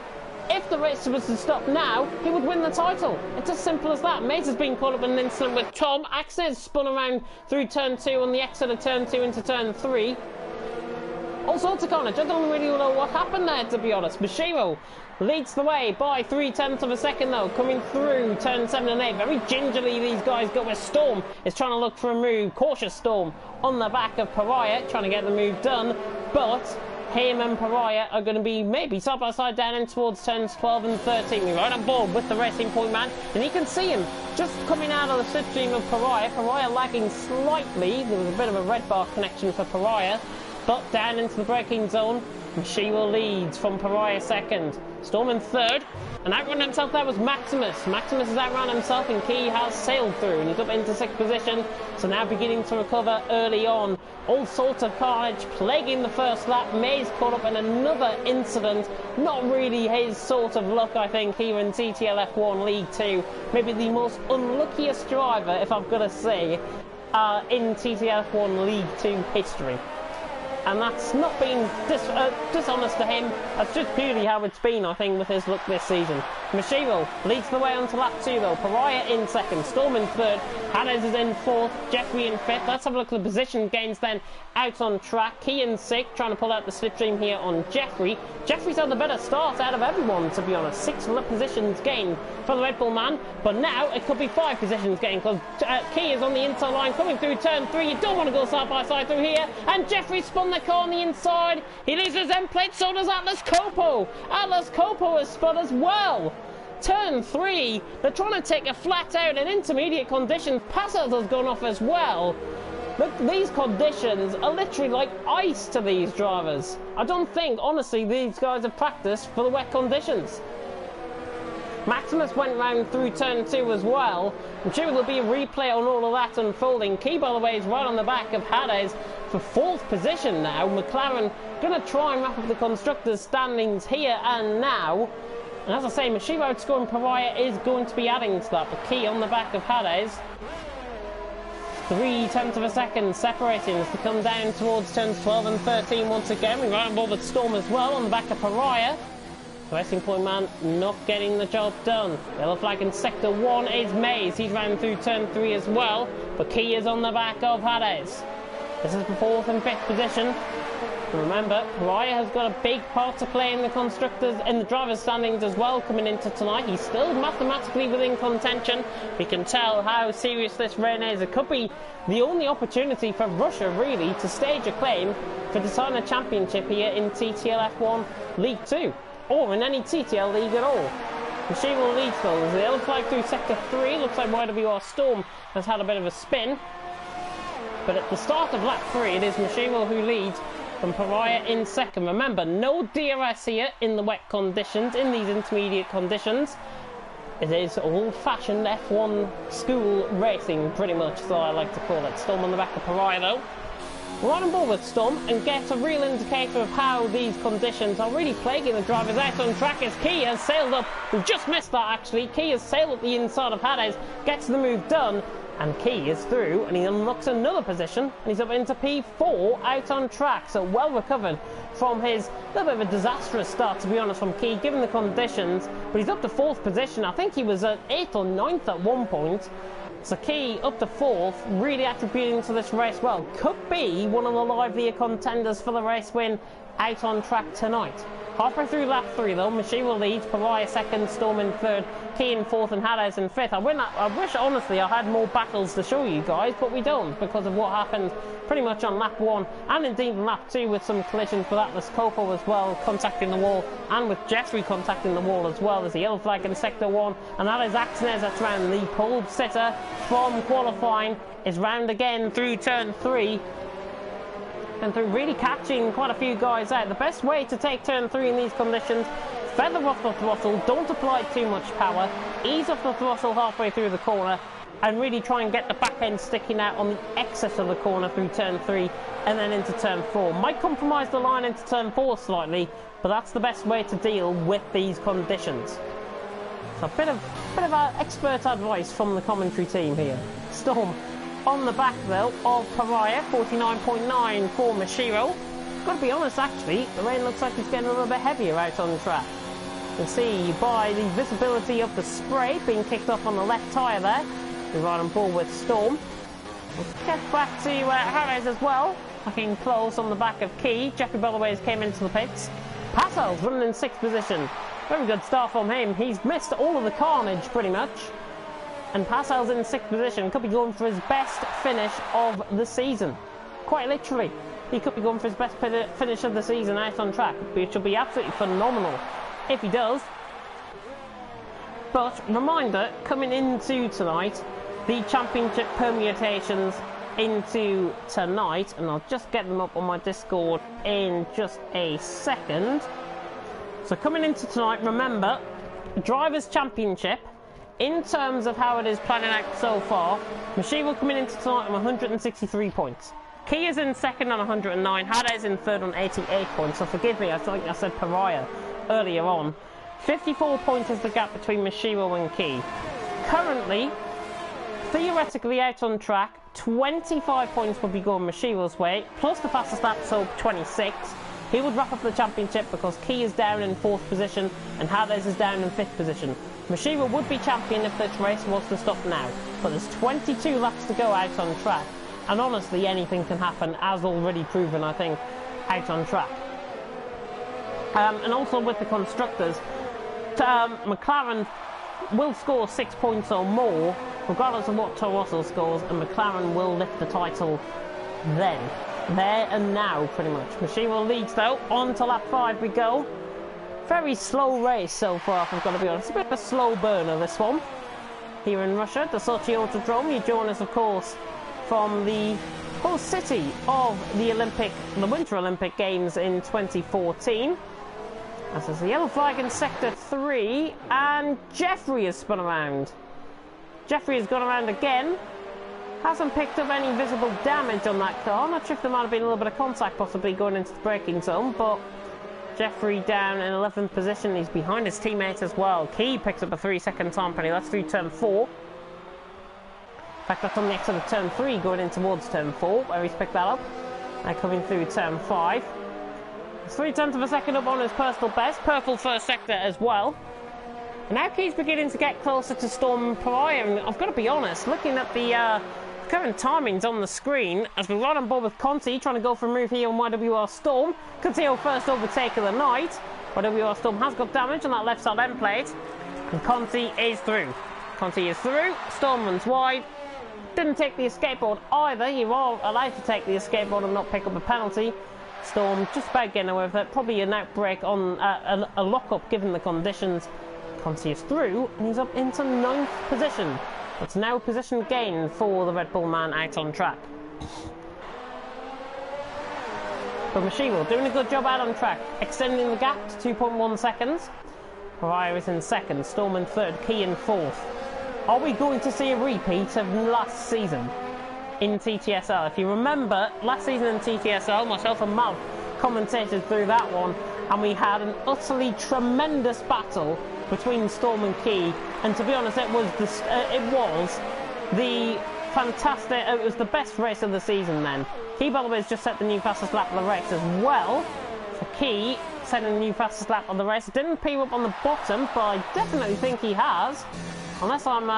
if the race was to stop now, he would win the title. It's as simple as that. Maze has been caught up in an incident with Tom. Axes spun around through turn 2 on the exit of turn 2 into turn 3. All sorts of carnage. I don't really know what happened there, to be honest. Mashiro leads the way by 0.3 of a second though, coming through turn 7 and 8. Very gingerly these guys go, where Storm is trying to look for a move. Cautious Storm on the back of Pariah, trying to get the move done, but him and Pariah are going to be maybe side by side down in towards turns 12 and 13. We're right on board with the Racing Point man, and you can see him just coming out of the slipstream of Pariah. Pariah lagging slightly. There was a bit of a red bar connection for Pariah, but down into the braking zone. Mashiro leads from Pariah second. Storm in third. And outrun himself there was Maximus. Maximus has outrun himself and Key has sailed through and he's up into 6th position. So now beginning to recover early on. All sorts of carnage plaguing the first lap. Mays caught up in another incident. Not really his sort of luck, I think, here in TTL F1 League 2. Maybe the most unluckiest driver, if I've got to say, in TTL F1 League 2 history. And that's not being dishonest to him. That's just purely how it's been, I think, with his luck this season. Mashiro leads the way onto lap 2 though. Pariah in second, Storm in third, Hannes is in fourth, Jeffrey in fifth. Let's have a look at the position gains then out on track. Key in sixth, trying to pull out the slipstream here on Jeffrey. Jeffrey's had the better start out of everyone, to be honest. 6 positions gained for the Red Bull man, but now it could be 5 positions gained because Key is on the inside line coming through turn 3. You don't want to go side by side through here, and Jeffrey spun the car on the inside. He loses end plate, so does Atlas Copo. Atlas Copo has spun as well. Turn 3, they're trying to take a flat out in intermediate conditions. Passos has gone off as well. Look, these conditions are literally like ice to these drivers. I don't think, honestly, these guys have practiced for the wet conditions. Maximus went round through turn 2 as well. I'm sure there'll be a replay on all of that unfolding. Key, by the way, is right on the back of Hades for 4th position now. McLaren going to try and wrap up the constructors' standings here and now. And as I say, Mashiro outscoring Pariah is going to be adding to that. But Key on the back of Hades. 0.3 of a second separating as they come down towards turns 12 and 13 once again. We're right on board with Storm as well on the back of Pariah. The Racing Point Man not getting the job done. Yellow flag in Sector 1 is Maze. He's ran through turn 3 as well. But Key is on the back of Hades. This is the 4th and 5th position. Remember, Pariah has got a big part to play in the constructors, in the driver's standings as well coming into tonight. He's still mathematically within contention. We can tell how serious this rain is. It could be the only opportunity for Russia, really, to stage a claim for deciding a championship here in TTL F1 League 2, or in any TTL league at all. Mashiro leads though. There's the yellow flag through Sector 3. Looks like YWR Storm has had a bit of a spin. But at the start of lap 3, it is Mashiro who leads, and Pariah in second. Remember, no DRS here in the wet conditions, in these intermediate conditions. It is old-fashioned F1 school racing, pretty much, so I like to call it. Storm on the back of Pariah, though. We're on board with Storm and get a real indicator of how these conditions are really plaguing the drivers out on track as Key has sailed up. We've just missed that, actually. Key has sailed up the inside of Hades, gets the move done, and Key is through, and he unlocks another position, and he's up into P4 out on track. So well recovered from his little bit of a disastrous start, to be honest, from Key, given the conditions. But he's up to 4th position. I think he was at 8th or 9th at one point. So Key up to 4th, really attributing to this race well. Could be one of the livelier contenders for the race win out on track tonight. Halfway through lap 3 though, Mashiro leads, Pariah second, Storm in third, Key in 4th and Hades in 5th. I wish honestly I had more battles to show you guys, but we don't, because of what happened pretty much on lap 1 and indeed in lap 2 with some collisions with Atlas Coco as well, contacting the wall, and with Jeffrey contacting the wall as well. There's the yellow flag in Sector 1, and that is Axnes that's round. The pole sitter from qualifying is round again through turn 3. And through really catching quite a few guys out. The best way to take turn 3 in these conditions, feather off the throttle, don't apply too much power, ease off the throttle halfway through the corner, and really try and get the back end sticking out on the exit of the corner through turn 3 and then into turn 4. Might compromise the line into turn 4 slightly, but that's the best way to deal with these conditions. So a bit of expert advice from the commentary team here. Storm on the back though of Pariah, 49.9 for Mashiro. Got to be honest, actually, the rain looks like it's getting a little bit heavier out on track. You can see by the visibility of the spray being kicked off on the left tyre there. We're right on board with Storm. Let's get back to Harris as well, looking close on the back of Key. Jeffrey Belloways came into the pits. Passel's running in 6th position. Very good start from him. He's missed all of the carnage pretty much. And Passel's in 6th position, could be going for his best finish of the season. Quite literally, he could be going for his best finish of the season out on track, which will be absolutely phenomenal if he does. But reminder, coming into tonight, the championship permutations into tonight, and I'll just get them up on my Discord in just a second. So coming into tonight, remember, Drivers' Championship, in terms of how it is planning out so far, Mashiro coming into tonight on 163 points. Key is in second on 109, Hades in third on 88 points, so forgive me, I think I said Pariah earlier on. 54 points is the gap between Mashiro and Key. Currently, theoretically out on track, 25 points would be going Mashiro's way, plus the fastest lap, so 26. He would wrap up the championship because Key is down in 4th position and Hades is down in 5th position. Mashiro would be champion if this race was to stop now, but there's 22 laps to go out on track, and honestly anything can happen, as already proven I think out on track. And also with the constructors, McLaren will score 6 points or more regardless of what Toro Rosso scores, and McLaren will lift the title then, there and now pretty much. Mashiro leads though, on to lap 5 we go. Very slow race so far, if I've got to be honest. A bit of a slow burner, this one. Here in Russia, the Sochi Autodrome. You join us, of course, from the host city of the Winter Olympic Games in 2014. As there's the yellow flag in Sector 3, and Jeffrey has spun around. Jeffrey has gone around again. Hasn't picked up any visible damage on that car. Not sure if there might have been a little bit of contact possibly going into the braking zone, but Jeffrey down in 11th position. He's behind his teammates as well. Key picks up a 3-second time penalty. That's through turn 4. In fact, that's on the exit of turn 3 going in towards turn 4, where he's picked that up. Now coming through turn 5. 0.3 of a second up on his personal best. Purple first sector as well. And now Key's beginning to get closer to Storm and Pariah. And I've got to be honest, looking at the current timings on the screen, as we're right on board with Conti, trying to go for a move here on YWR Storm. Conti first overtake of the night. YWR Storm has got damage on that left side end plate. And Conti is through. Conti is through. Storm runs wide. Didn't take the escape board either. You are allowed to take the escape board and not pick up a penalty. Storm just about getting away with it. Probably an outbreak on a lock-up given the conditions. Conti is through and he's up into 9th position. It's now position gain for the Red Bull man out on track. But Mashiwo doing a good job out on track, extending the gap to 2.1 seconds. Pariah is in 2nd, Storm in 3rd, Key in 4th. Are we going to see a repeat of last season in TTSL? If you remember, last season in TTSL, myself and Malc commentated through that one, and we had an utterly tremendous battle between Storm and Key. And to be honest, it was the best race of the season then. Key, by the way, has just set the new fastest lap of the race as well. So Key setting the new fastest lap of the race. Didn't appear up on the bottom, but I definitely think he has. Unless I'm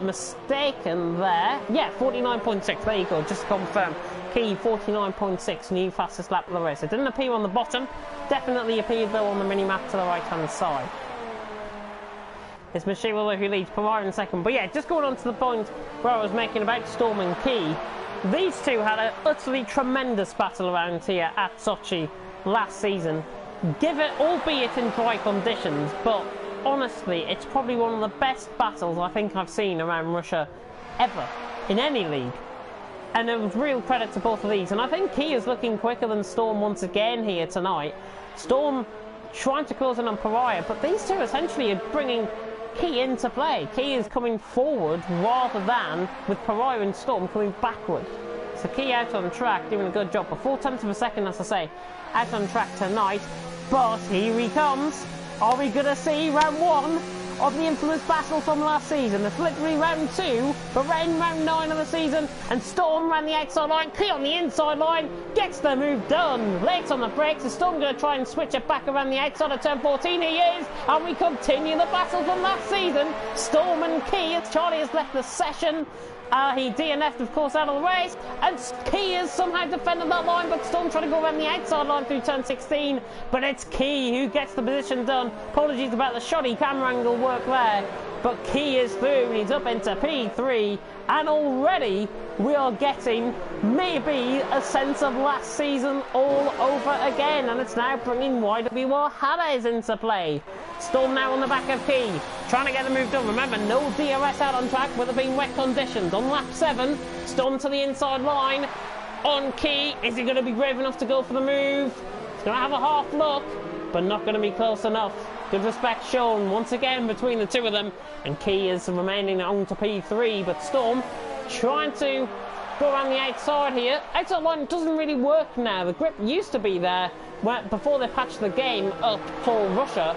mistaken there. Yeah, 49.6. There you go, just to confirm. Key, 49.6, new fastest lap of the race. It didn't appear on the bottom. Definitely appeared, though, on the mini-map to the right-hand side. It's Mashiwa who leads Pariah in 2nd. But yeah, just going on to the point where I was making about Storm and Key. These two had an utterly tremendous battle around here at Sochi last season. Give it, albeit in dry conditions, but honestly, it's probably one of the best battles I think I've seen around Russia ever, in any league. And it was real credit to both of these. And I think Key is looking quicker than Storm once again here tonight. Storm trying to close in on Pariah, but these two essentially are bringing Key into play. Key is coming forward rather than with Pariah and Storm coming backward. So Key out on track, doing a good job. But 0.4 of a second, as I say, out on track tonight. But here he comes. Are we going to see round 1 of the infamous battle from last season? It's literally round 2, but we're in round 9 of the season, and Storm ran the outside line, Key on the inside line, gets the move done. Late on the brakes, is Storm going to try and switch it back around the outside of turn 14? He is, and we continue the battle from last season. Storm and Key, as Charlie has left the session. He DNF'd, of course, out of the race, and Key has somehow defended that line, but Storm trying to go around the outside line through turn 16, but it's Key who gets the position done. Apologies about the shoddy camera angle work there, but Key is through, he's up into P3, and already we are getting maybe a sense of last season all over again, and it's now bringing YWR Hades into play. Storm now on the back of Key, trying to get the move done. Remember, no DRS out on track with it being wet conditions. On lap 7, Storm to the inside line on Key. Is he going to be brave enough to go for the move? He's going to have a half look, but not going to be close enough. Good respect shown once again between the two of them, and Key is remaining on to P3, but Storm trying to go around the outside here. Outside line doesn't really work now. The grip used to be there before they patched the game up for Russia.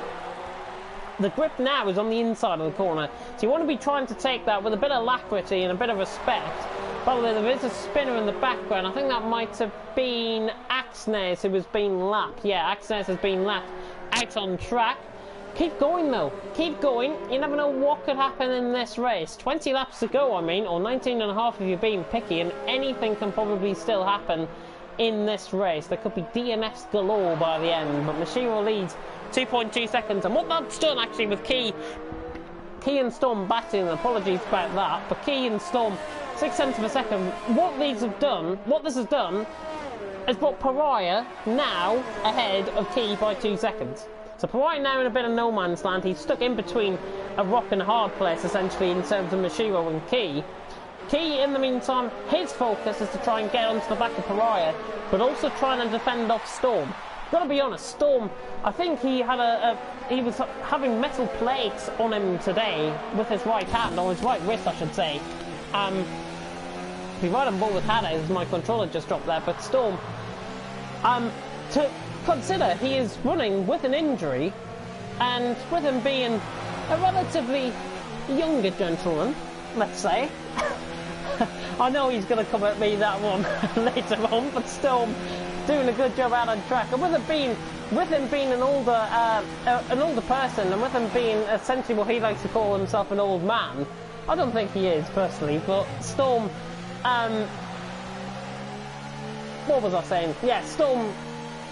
The grip now is on the inside of the corner, so you want to be trying to take that with a bit of alacrity and a bit of respect. By the way, there is a spinner in the background. I think that might have been Axnes who was being lapped. Yeah, Axnes has been lapped out on track. Keep going though, keep going. You never know what could happen in this race. 20 laps to go, I mean, or 19 and a half if you're being picky, and anything can probably still happen in this race. There could be DNFs galore by the end, but Mashiro leads 2.2 seconds, and what that's done actually with Key and Storm battling, apologies about that, but Key and Storm 0.6 of a second. What this has done is brought Pariah now ahead of Key by 2 seconds. So Pariah now in a bit of no man's land. He's stuck in between a rock and a hard place essentially in terms of Mashiro and Key. Key, in the meantime, his focus is to try and get onto the back of Pariah, but also trying to defend off Storm. Gotta be honest, Storm, I think he was having metal plates on him today with his right hand, or his right wrist I should say. Be right on board with Hades, my controller just dropped there, but Storm, to consider he is running with an injury, and with him being a relatively younger gentleman, let's say. I know he's going to come at me that one later on, but still doing a good job out on track. And with him being an older person, and with him being essentially what he likes to call himself, an old man, I don't think he is personally, but Storm, what was I saying? Yeah, Storm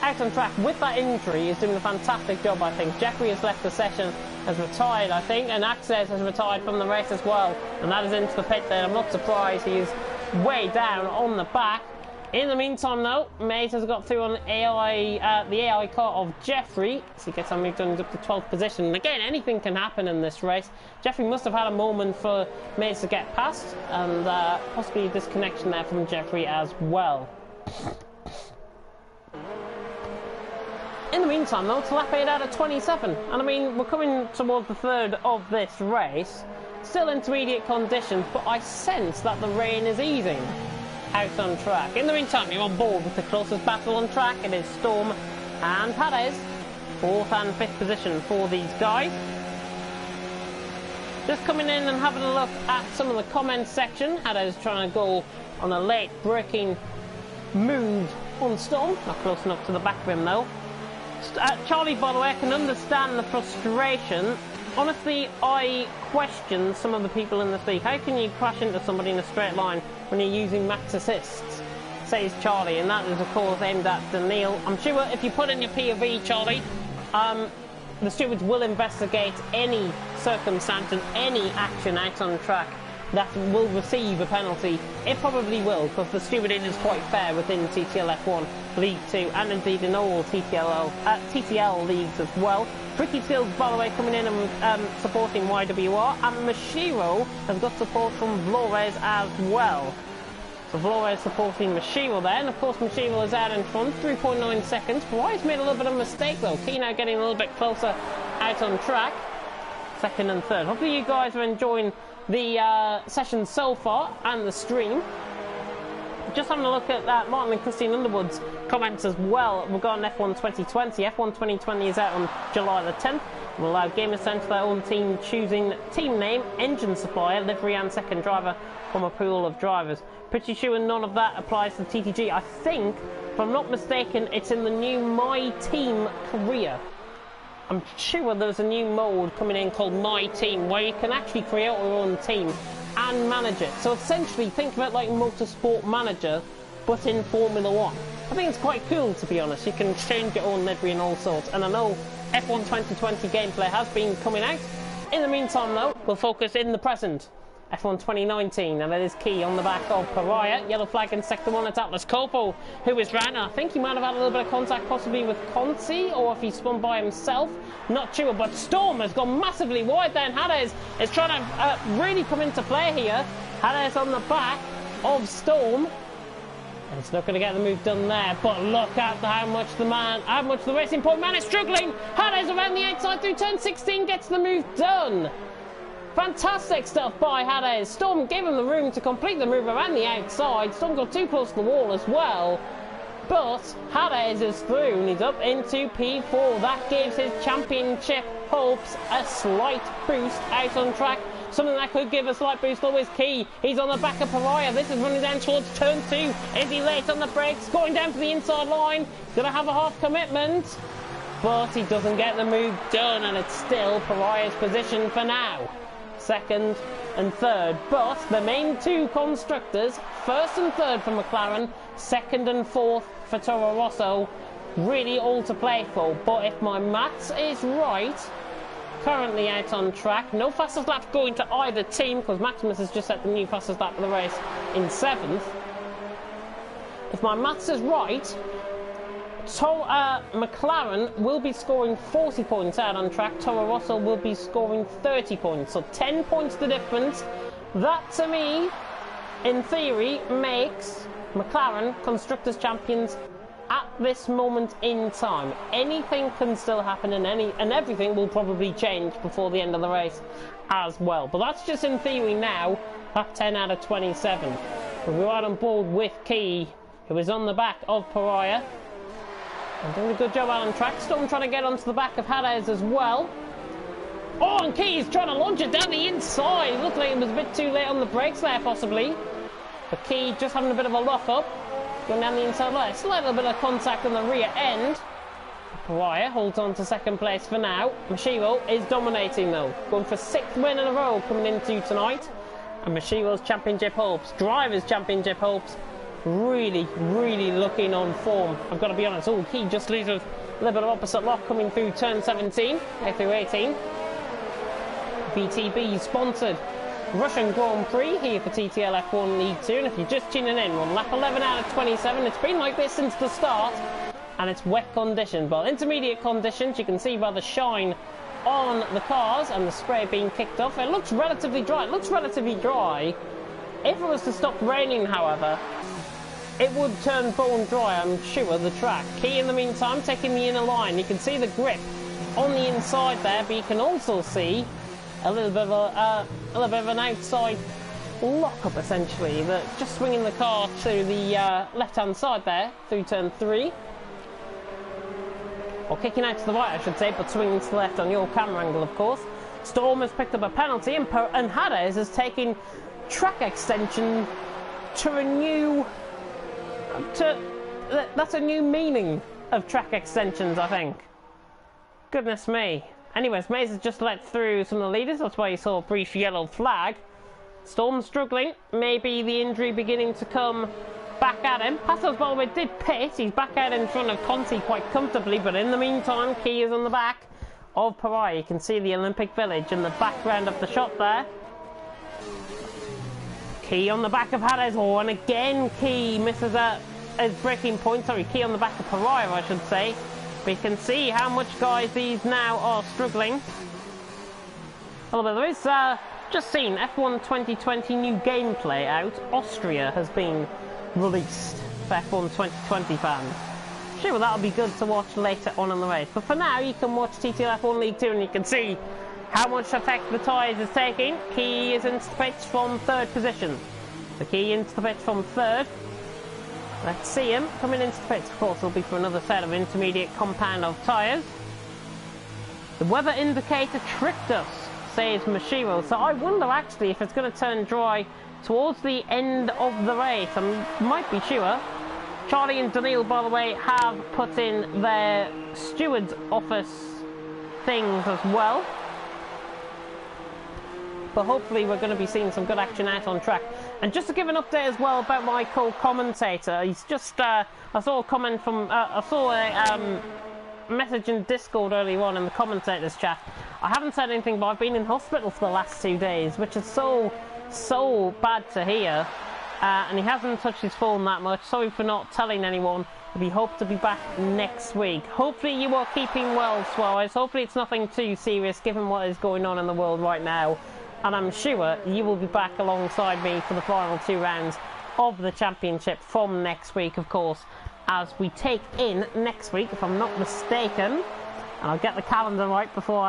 out on track with that injury is doing a fantastic job, I think. Jeffrey has left the session, has retired, I think, and Access has retired from the race as well, and that is into the pit there. I'm not surprised he is way down on the back. In the meantime, though, Maze has got through on the AI car of Jeffrey, so he gets on moved on up to 12th position. And again, anything can happen in this race. Jeffrey must have had a moment for Maze to get past, and possibly a disconnection there from Jeffrey as well. In the meantime, though, it's lap 8 out of 27, and I mean, we're coming towards the third of this race, still intermediate conditions, but I sense that the rain is easing out on track. In the meantime, you're on board with the closest battle on track. It is Storm and Perez, 4th and 5th position for these guys. Just coming in and having a look at some of the comments section. Perez trying to go on a late braking move on Storm, not close enough to the back rim though. Charlie, by the way, I can understand the frustration. Honestly, I question some of the people in this league. How can you crash into somebody in a straight line when you're using max assists? Says Charlie, and that is of course aimed at Daniil. I'm sure if you put in your POV, Charlie, the stewards will investigate any circumstance and any action out on track that will receive a penalty. It probably will, because the stewarding is quite fair within TTL F1, League 2, and indeed in all TTL leagues as well. Ricky Fields, by the way, coming in and supporting YWR, and Mashiro has got support from Flores as well. So Flores supporting Mashiro there, and of course Mashiro is out in front, 3.9 seconds. Flores made a little bit of a mistake though. Kino getting a little bit closer out on track, 2nd and 3rd. Hopefully you guys are enjoying the session so far and the stream. Just having a look at that Martin and Christine Underwood's comments as well regarding F1 2020. F1 2020 is out on July the 10th. Will allow gamers to enter their own team, choosing team name, engine supplier, livery and second driver from a pool of drivers. Pretty sure none of that applies to TTG. I think, if I'm not mistaken, it's in the new My Team career. I'm sure there's a new mode coming in called My Team, where you can actually create your own team and manage it. So essentially, think of it like Motorsport Manager, but in Formula 1. I think it's quite cool, to be honest. You can change your own livery and all sorts. And I know F1 2020 gameplay has been coming out. In the meantime, though, we'll focus in the present. F1 2019, and it is Key on the back of Pariah. Yellow flag in sector 1, it's Atlas Copo, who is round. I think he might have had a little bit of contact possibly with Consi, or if he spun by himself, not sure. But Storm has gone massively wide there, and Hades is trying to really come into play here. Hades on the back of Storm, and it's not going to get the move done there, but look at how much the Racing Point man is struggling. Hades around the outside through turn 16 gets the move done. Fantastic stuff by Hades. Storm gave him the room to complete the move around the outside. Storm got too close to the wall as well. But Hades is through and he's up into P4. That gives his championship hopes a slight boost out on track. Something that could give a slight boost though is Key. He's on the back of Pariah. This is running down towards turn 2. Is he late on the brakes? Going down to the inside line. Gonna have a half commitment. But he doesn't get the move done, and it's still Pariah's position for now. 2nd and 3rd, but the main two constructors, 1st and 3rd for McLaren, 2nd and 4th for Toro Rosso, really all to play for. But if my maths is right, currently out on track, no fastest lap going to either team, because Maximus has just set the new fastest lap of the race in 7th. If my maths is right, McLaren will be scoring 40 points out on track. Toro Rosso will be scoring 30 points. So 10 points the difference. That, to me, in theory, makes McLaren Constructors Champions at this moment in time. Anything can still happen, and everything will probably change before the end of the race as well. But that's just in theory now. Lap 10 out of 27. We're right on board with Key, who is on the back of Pariah. And doing a good job out on track. Storm trying to get onto the back of Hades as well. Oh, and Key's trying to launch it down the inside. Looked like it was a bit too late on the brakes there, possibly. But Key just having a bit of a lock up. Going down the inside line. Still a little bit of contact on the rear end. Pariah holds on to second place for now. Mashiro is dominating though. Going for 6th win in a row coming into tonight. And Mashiro's championship hopes, Driver's championship hopes, really, really looking on form. I've got to be honest. Oh, Key just loses a little bit of opposite lock coming through turn 17, through 18. VTB sponsored Russian Grand Prix here for TTL F1 League 2. And if you're just tuning in, we're on lap 11 out of 27. It's been like this since the start. And it's wet conditions. Well, intermediate conditions, you can see by the shine on the cars and the spray being kicked off. It looks relatively dry. It looks relatively dry. If it was to stop raining, however, it would turn bone dry, I'm sure, the track. Key, in the meantime, taking the inner line. You can see the grip on the inside there, but you can also see a little bit of an outside lock-up, essentially. Just swinging the car to the left-hand side there, through turn 3. Or kicking out to the right, I should say, but swinging to the left on your camera angle, of course. Storm has picked up a penalty, and Hades is taking track extension to a new... that's a new meaning of track extensions, I think. Goodness me. Anyways, Maze has just let through some of the leaders. That's why you saw a brief yellow flag. Storm struggling. Maybe the injury beginning to come back at him. Passos, by the way, did pit. He's back out in front of Conti quite comfortably, but in the meantime, Key is on the back of Pariah. You can see the Olympic Village in the background of the shot there. Key on the back of Hades. Oh, and again, Key misses his breaking point. Sorry, Key on the back of Pariah, I should say. But you can see how much, guys, these now are struggling. A little bit. There is, just seen F1 2020 new gameplay out. Austria has been released for F1 2020 fans. Sure, that'll be good to watch later on in the race. But for now, you can watch TTL F1 League 2 and you can see how much effect the tyres is taking. Key is into the pits from 3rd position. So Key into the pits from 3rd. Let's see him coming into the pits. Of course, it'll be for another set of intermediate compound of tyres. The weather indicator tricked us, says Mashiro. So I wonder actually if it's going to turn dry towards the end of the race. I might be sure. Charlie and Daniil, by the way, have put in their steward's office things as well. But hopefully we're going to be seeing some good action out on track. And just to give an update as well about my co-commentator, he's just, I saw a comment from, I saw a message in Discord earlier on in the commentators chat. I haven't said anything, but I've been in hospital for the last 2 days, which is so bad to hear. And he hasn't touched his phone that much. Sorry for not telling anyone. We hope to be back next week. Hopefully you are keeping well, Suarez. Hopefully it's nothing too serious given what is going on in the world right now. And I'm sure you will be back alongside me for the final 2 rounds of the championship from next week, of course, as we take in next week, if I'm not mistaken. And I'll get the calendar right before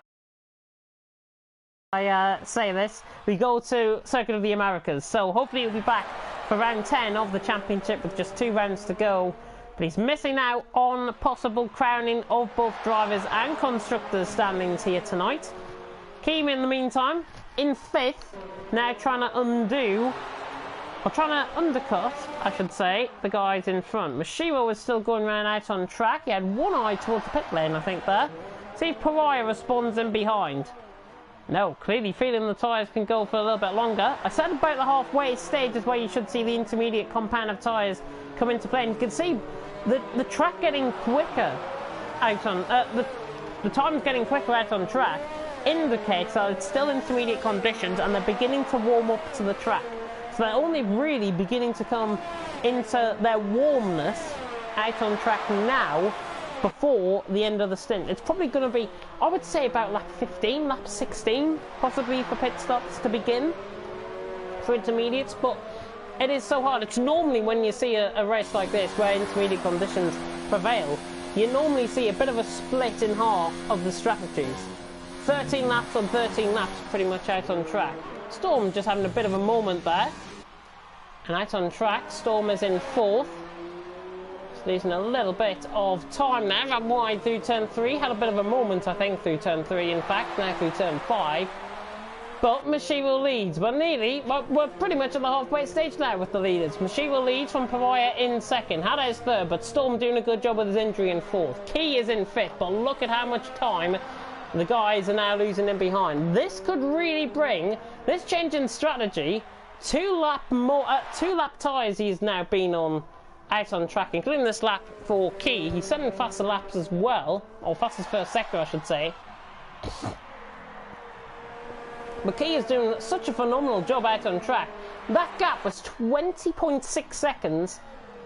I say this. We go to Circuit of the Americas. So hopefully you'll be back for round 10 of the championship with just 2 rounds to go. But he's missing out on possible crowning of both drivers and constructors standings here tonight. Keem, in the meantime, in 5th, now trying to undercut, I should say, the guys in front. Mashiro was still going around out on track. He had one eye towards the pit lane, I think, there. See if Pariah responds in behind. No, clearly feeling the tyres can go for a little bit longer. I said about the halfway stage is where you should see the intermediate compound of tyres come into play. And you can see the track getting quicker out on... the time's getting quicker out on track indicates that it's still intermediate conditions and they're beginning to warm up to the track. So they're only really beginning to come into their warmness out on track now before the end of the stint. It's probably going to be, I would say, about lap 15, lap 16, possibly for pit stops to begin for intermediates, but it is so hard. It's normally when you see a race like this where intermediate conditions prevail, you normally see a bit of a split in half of the strategies. 13 laps on 13 laps pretty much out on track. Storm just having a bit of a moment there. And out on track, Storm is in 4th. Losing a little bit of time now. Ran wide through turn 3. Had a bit of a moment, I think, through turn 3, in fact. Now through turn 5. But Mashiro leads. But nearly, we're pretty much at the halfway stage now with the leaders. Mashiro leads from Pariah in second. Hada is third, but Storm doing a good job with his injury in fourth. Key is in fifth, but look at how much time the guys are now losing in behind. This could really bring this change in strategy. Two lap tyres he's now been on out on track, including this lap for Key. He's setting faster laps as well, or fastest first sector I should say. But Key is doing such a phenomenal job out on track. That gap was 20.6 seconds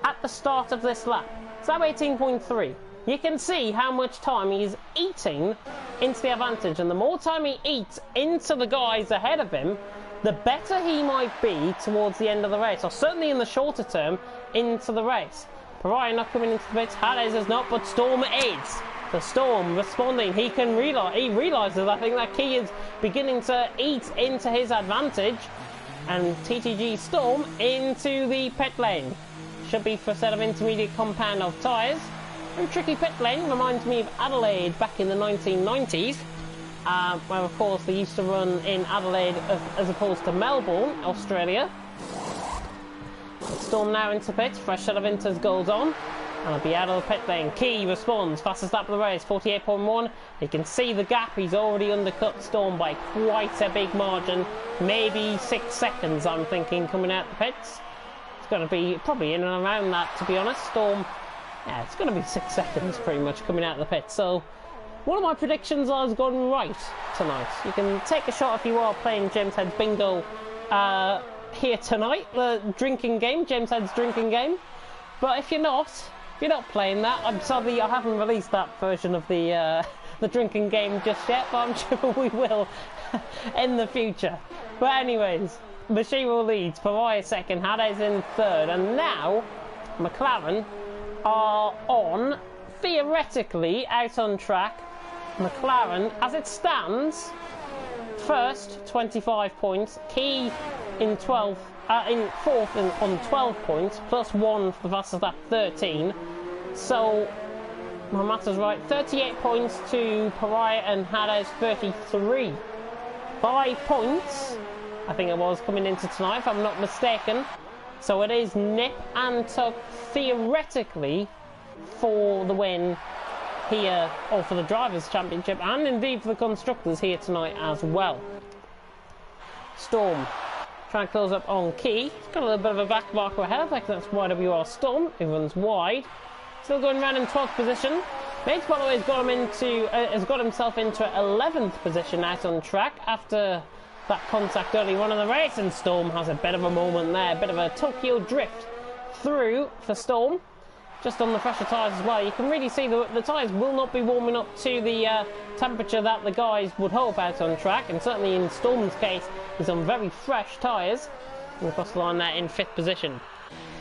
at the start of this lap. It's now 18.3. You can see how much time he's eating into the advantage, and the more time he eats into the guys ahead of him, the better he might be towards the end of the race, or certainly in the shorter term into the race. Pariah not coming into the pits, Hades is not, but Storm is. The Storm responding, he realises, I think, that Key is beginning to eat into his advantage, and TTG Storm into the pit lane. Should be for a set of intermediate compound of tyres. Very tricky pit lane, reminds me of Adelaide back in the 1990s. Where of course they used to run in Adelaide as opposed to Melbourne, Australia. Storm now into pits, fresh set of inters goes on, and I'll be out of the pit lane. Key responds, fastest lap of the race, 48.1. You can see the gap, he's already undercut Storm by quite a big margin, maybe 6 seconds I'm thinking coming out the pits. It's going to be probably in and around that, to be honest. Storm, yeah, it's going to be 6 seconds pretty much coming out of the pits, so one of my predictions has gone right tonight. You can take a shot if you are playing James Head's Bingo here tonight, the drinking game, James Head's drinking game. But if you're not playing that, I'm sorry I haven't released that version of the drinking game just yet, but I'm sure we will in the future. But anyways, Mashiro leads, Pariah second, Hades in third, and now McLaren are on, theoretically, out on track. McLaren, as it stands, first 25 points, Key in 12th, in fourth on 12 points, plus 1 for the fastest lap, 13. So my maths is right, 38 points to Pariah and Hades 33. 5 points, I think it was, coming into tonight, if I'm not mistaken. So it is nip and tuck, theoretically, for the win here, or for the Drivers' Championship, and indeed for the Constructors here tonight as well. Storm trying to close up on Key. He's got a little bit of a back marker ahead. I think that's YWR Storm, who runs wide. Still going around in 12th position. Mates, by the way, has got himself into 11th position out on track after that contact early on in the race, and Storm has a bit of a moment there, a bit of a Tokyo drift through for Storm. Just on the fresher tyres as well. You can really see the tyres will not be warming up to the temperature that the guys would hope out on track, and certainly in Storm's case he's on very fresh tyres. And across the line there in 5th position.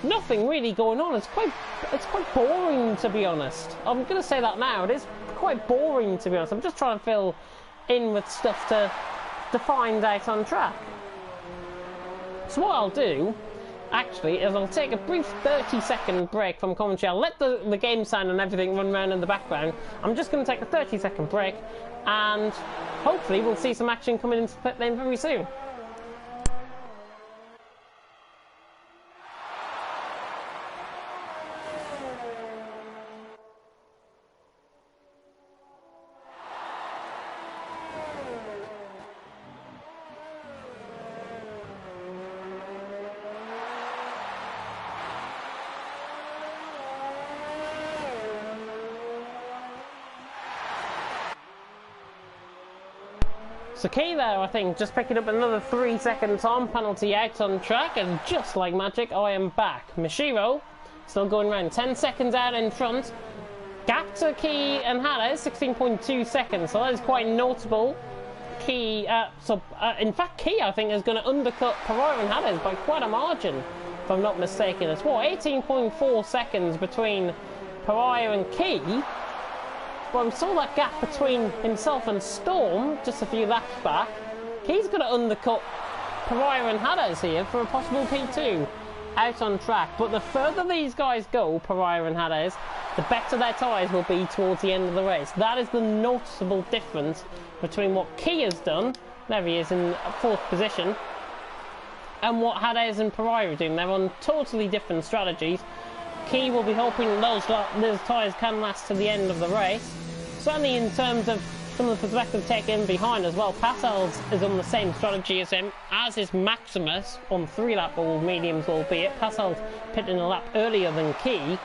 Nothing really going on. It's quite boring, to be honest. I'm going to say that now. It is quite boring, to be honest. I'm just trying to fill in with stuff to find out on track. So what I'll do, actually, is I'll take a brief 30-second break from commentary. I'll let the game sound and everything run around in the background. I'm just going to take a 30-second break, and hopefully we'll see some action coming into the pit lane very soon. So Key there, I think, just picking up another 3-second time penalty out on track, and just like magic, I am back. Mashiro still going around, 10 seconds out in front. Gap to Key and Hades, 16.2 seconds, so that is quite notable. Key, in fact, Key, I think, is going to undercut Pariah and Hades by quite a margin, if I'm not mistaken. It's what, 18.4 seconds between Pariah and Key. But we saw that gap between himself and Storm just a few laps back. Key's going to undercut Pariah and Hades here for a possible P2. out on track. But the further these guys go, Pariah and Hades, the better their tyres will be towards the end of the race. That is the noticeable difference between what Key has done, there he is in 4th position, and what Hades and Pariah are doing. They're on totally different strategies. Key will be hoping those tyres can last to the end of the race. Certainly in terms of some of the perspective taken behind as well, Passels is on the same strategy as him, as is Maximus on 3-lap all mediums, albeit Passels pitting a lap earlier than Key.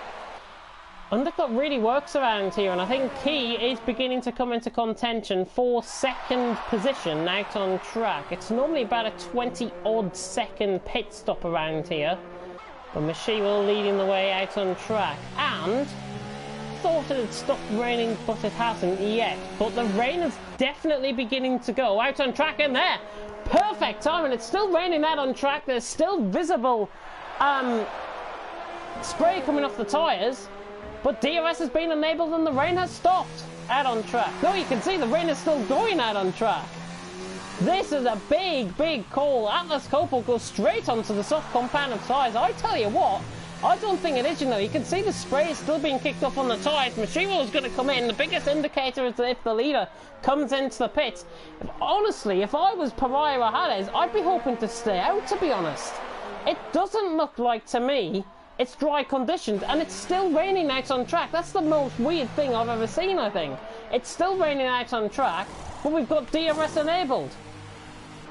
Undercut really works around here, and I think Key is beginning to come into contention for 2nd position out on track. It's normally about a 20-odd second pit stop around here, but Mashiwa leading the way out on track, and thought it had stopped raining, but it hasn't yet. But the rain is definitely beginning to go out on track, and there, perfect time, and it's still raining out on track. There's still visible spray coming off the tyres, but DRS has been enabled and the rain has stopped out on track. No, you can see the rain is still going out on track. This is a big call. Atlas Copal goes straight onto the soft compound of tyres. I tell you what, I don't think it is, you know. You can see the spray is still being kicked off on the tyres. Mashiwa is going to come in. The biggest indicator is that if the leader comes into the pits. Honestly, if I was Pariah or Hades, I'd be hoping to stay out, to be honest. It doesn't look like, to me, it's dry conditions, and it's still raining out on track. That's the most weird thing I've ever seen, I think. It's still raining out on track, but we've got DRS enabled.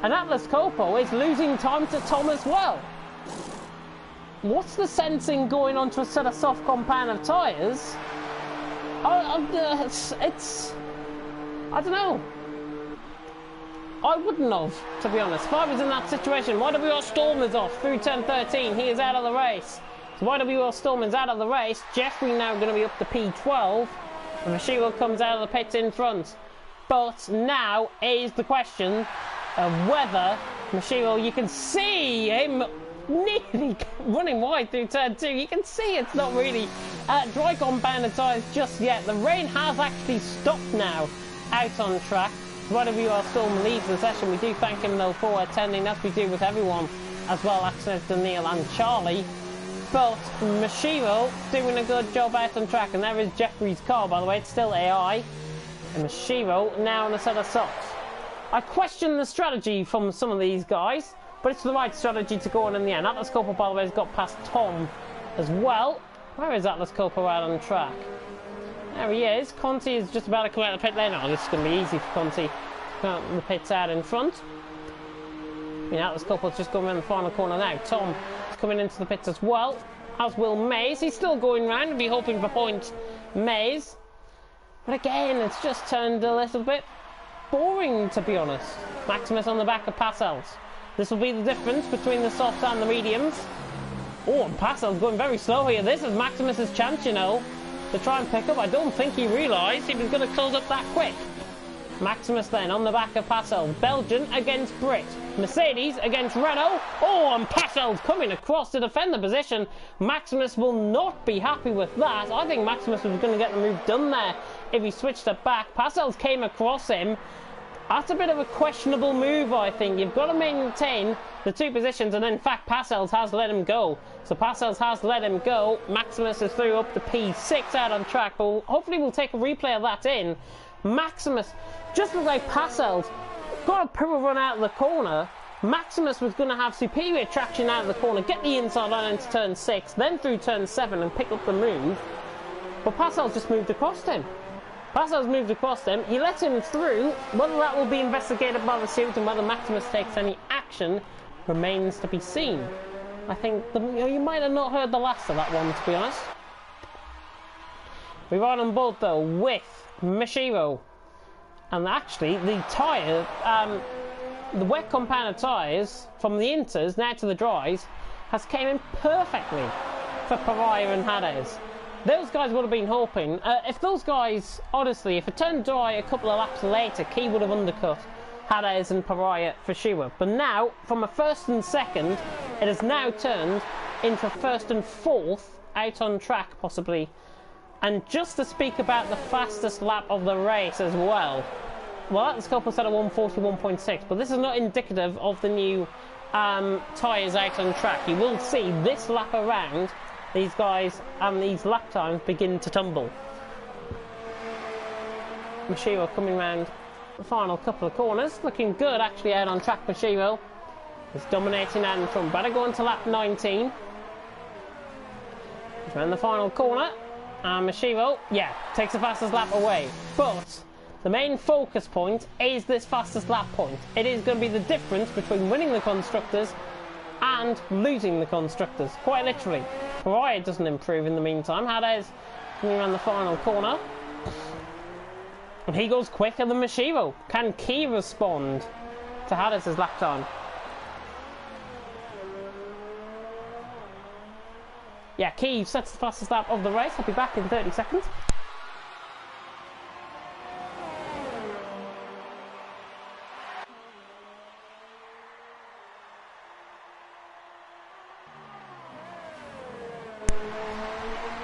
And Atlas Copo is losing time to Tom as well. What's the sensing going on to a set of soft compound of tyres? I don't know. I wouldn't have, to be honest. If I was in that situation, YWR Storm is off through turn 13. He is out of the race. So YWR Storm is out of the race. Jeffrey now going to be up to P12. And Mashiwa comes out of the pits in front. But now is the question of whether Mashiwa, you can see him nearly running wide through turn 2. You can see it's not really dry compound tyres just yet. The rain has actually stopped now out on track. YWR Storm leaves the session. We do thank him though for attending, as we do with everyone as well, Axel, Daniil and Charlie. But Mashiro doing a good job out on track, and there is Jeffrey's car, by the way. It's still AI. And Mashiro now on a set of socks. I question the strategy from some of these guys, but it's the right strategy to go on in the end. Atlas Copa, by the way, has got past Tom as well. Where is Atlas Copa out on track? There he is. Conti is just about to come out of the pit lane. Oh, this is going to be easy for Conti. The pit's out in front. Atlas Copa's just going around the final corner now. Tom is coming into the pits as well, as will Maze. He's still going round and be hoping for point Maze. But again, it's just turned a little bit boring, to be honest. Maximus on the back of Passels. This will be the difference between the softs and the mediums. Oh, and Passels going very slow here. This is Maximus's chance, you know, to try and pick up. I don't think he realised he was going to close up that quick. Maximus then on the back of Passels. Belgian against Brit. Mercedes against Renault. Oh, and Passels coming across to defend the position. Maximus will not be happy with that. I think Maximus was going to get the move done there if he switched it back. Passels came across him. That's a bit of a questionable move, I think. You've got to maintain the two positions, and in fact Passels has let him go. So Passels has let him go. Maximus is through up to P6 out on track, but hopefully we'll take a replay of that in. Maximus, just looked like Passels got a poor run out of the corner. Maximus was going to have superior traction out of the corner, get the inside line into turn 6, then through turn 7 and pick up the move. But Passels just moved across him. Passels moved across him. He let him through. Whether that will be investigated by the suit and whether Maximus takes any action remains to be seen. I think you might have not heard the last of that one, to be honest. We ride on board though with Mashiro. And actually, the tyre, the wet compound of tyres from the inters now to the dries has came in perfectly for Pariah and Hades. Those guys would have been hoping, if those guys, honestly, if it turned dry a couple of laps later, Key would have undercut Hades and Pariah for sure. But now, from a first and second, it has now turned into a first and fourth out on track, possibly. And just to speak about the fastest lap of the race as well. Well, the scope was set at 141.6, but this is not indicative of the new tyres out on track, you will see this lap around these guys and these lap times begin to tumble. Mashiro coming round the final couple of corners, looking good actually out on track. Mashiro is dominating out in front. Better go into lap 19. He's around the final corner, and Mashiro, yeah, takes the fastest lap away. But the main focus point is this fastest lap point. It is going to be the difference between winning the Constructors and losing the Constructors, quite literally. Pariah doesn't improve in the meantime. Hades coming around the final corner. And he goes quicker than Mashiro. Can Key respond to Hades' lap time? Yeah, Key sets the fastest lap of the race. I'll be back in 30 seconds.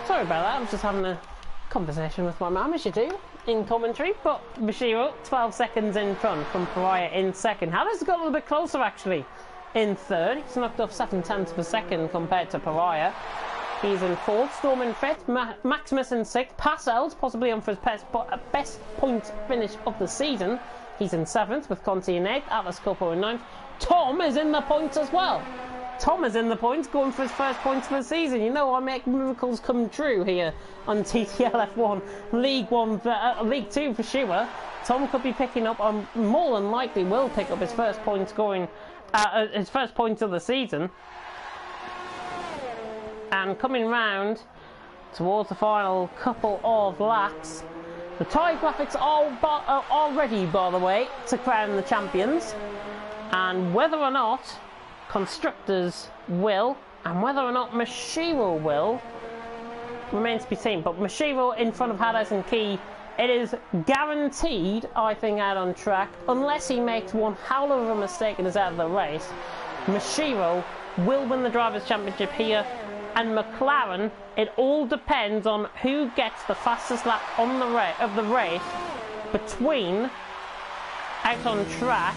Sorry about that, I was just having a conversation with my mum, as you do, in commentary. But Mashiro, 12 seconds in front from Pariah in second. Hades got a little bit closer, actually, in third. He's knocked off 7/10 of a second compared to Pariah. He's in fourth, Storm in fifth, Maximus in sixth, Passel's possibly on for his best point finish of the season. He's in seventh, with Conti in eighth, Atlas Corpo in ninth. Tom is in the points as well. Tom is in the points, going for his first points of the season. You know, I make miracles come true here on TTL F1. League 2 for sure. Tom could be picking up, more than likely will pick up his first points his first points of the season. And coming round towards the final couple of laps, the tyre graphics are ready, by the way, to crown the champions. And whether or not Constructors will, and whether or not Mashiro will, remains to be seen. But Mashiro in front of Hades and Key, it is guaranteed, I think, out on track, unless he makes one howl of a mistake and is out of the race. Mashiro will win the Drivers' Championship here, and McLaren, it all depends on who gets the fastest lap on the race between out on track,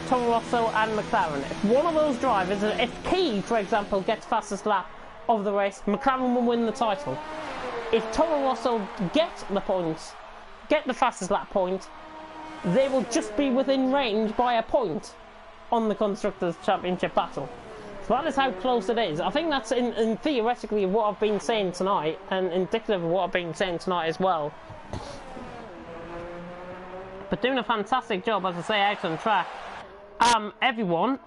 Toro Rosso and McLaren. If one of those drivers, if Key, for example, gets fastest lap of the race, McLaren will win the title. If Toro Rosso gets the points, get the fastest lap point, they will just be within range by a point on the Constructors' Championship battle. So that is how close it is. I think that's in theoretically what I've been saying tonight, and indicative of what I've been saying tonight as well. But doing a fantastic job, as I say, out on track. Everyone,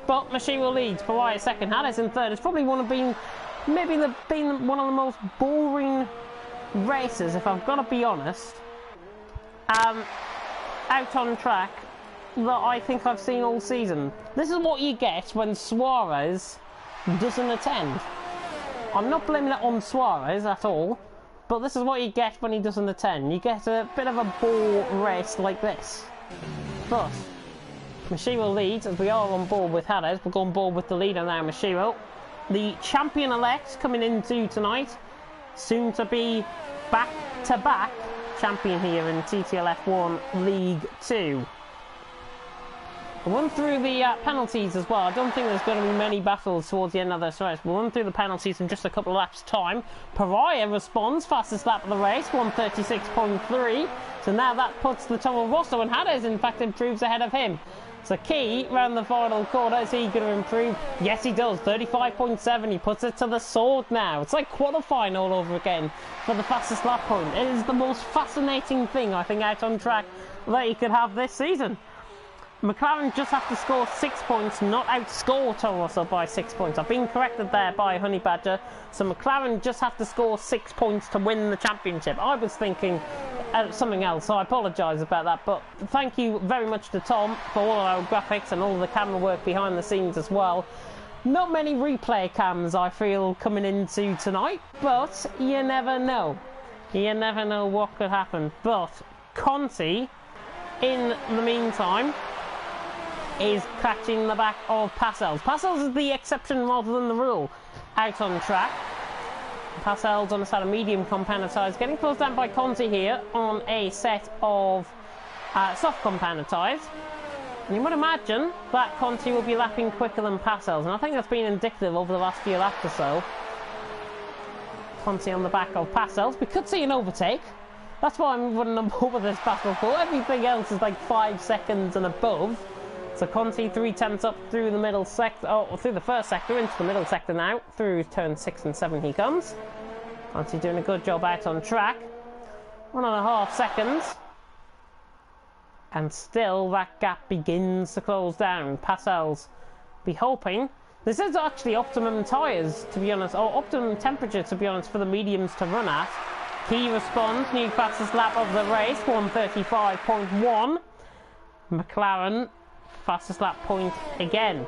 but Mashiro leads, Pariah second, Hades in third. It's probably one of been one of the most boring races, if I've got to be honest, out on track that I think I've seen all season. This is what you get when Suarez doesn't attend. I'm not blaming it on Suarez at all, but this is what you get when he doesn't attend. You get a bit of a bore race like this. But Mashiro leads, as we are on board with Hades. We're on board with the leader now, Mashiro. The champion-elect coming into tonight, soon to be back-to-back champion here in TTL F1 League 2. We'll run through the penalties as well. I don't think there's going to be many battles towards the end of this race. We'll run through the penalties in just a couple of laps' time. Pariah responds, fastest lap of the race, 1:36.3. So now that puts the Toro Rosso, and Hades in fact improves ahead of him. So Key round the final corner, is he going to improve? Yes, he does. 35.7. He puts it to the sword now. It's like qualifying all over again for the fastest lap point. It is the most fascinating thing, I think, out on track that you could have this season. McLaren just have to score 6 points, not outscore Toro Rosso by 6 points. I've been corrected there by Honey Badger. So McLaren just have to score 6 points to win the championship. I was thinking something else, so I apologise about that. But thank you very much to Tom for all our graphics and all the camera work behind the scenes as well. Not many replay cams, I feel, coming into tonight, but you never know. You never know what could happen. But Conti, in the meantime, is catching the back of Passel's. Passel's is the exception rather than the rule out on track. Passel's on a set of medium compounder tyres, getting closed down by Conti here on a set of soft compounder tyres. And you would imagine that Conti will be lapping quicker than Pasels, and I think that's been indicative over the last few laps or so. Conti on the back of Pasels. We could see an overtake. That's why I'm running above this battle for. Everything else is like 5 seconds and above. So Conti 3/10 up through the middle sector, or through the first sector into the middle sector now. Through turn 6 and 7 he comes. Conti doing a good job out on track. 1.5 seconds. And still that gap begins to close down. Pasels be hoping. This is actually optimum tyres, to be honest, or optimum temperature, to be honest, for the mediums to run at. Key responds, new fastest lap of the race, 1:35.1. McLaren, fastest lap point again.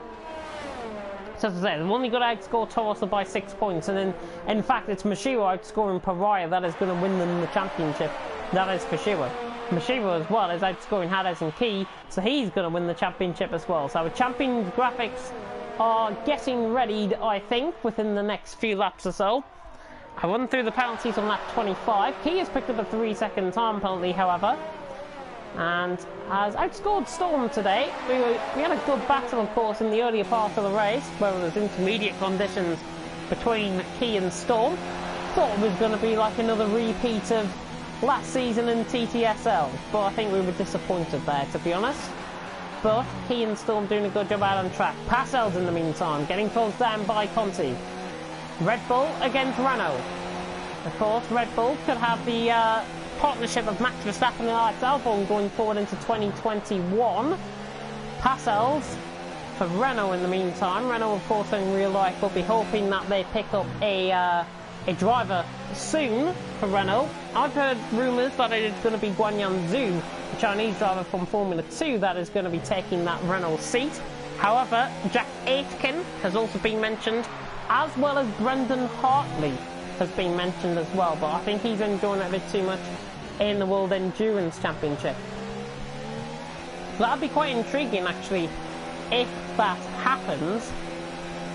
So as I said, they've only got to outscore Torosa by 6 points, and in fact it's Mashiro outscoring Pariah that is going to win them the championship. That is for sure. Mashiro as well is outscoring Hades and Key, so he's going to win the championship as well. So our champions graphics are getting ready, I think, within the next few laps or so. I run through the penalties on lap 25. Key has picked up a 3-second time penalty, however, and has outscored Storm today. We had a good battle, of course, in the earlier part of the race, where there was intermediate conditions between Key and Storm. Thought it was going to be like another repeat of last season in TTSL, but I think we were disappointed there, to be honest. But Key and Storm doing a good job out on track. Pasels in the meantime, getting closed down by Conti. Red Bull against Renault. Of course, Red Bull could have the partnership of Max Verstappen and Alex Albon going forward into 2021. Pasels for Renault in the meantime. Renault, of course, in real life will be hoping that they pick up a driver soon for Renault. I've heard rumours that it is going to be Guanyan Zhu, the Chinese driver from Formula 2, that is going to be taking that Renault seat. However, Jack Aitken has also been mentioned, as well as Brendan Hartley has been mentioned as well, but I think he's enjoying it a bit too much in the World Endurance Championship. So that'd be quite intriguing, actually, if that happens.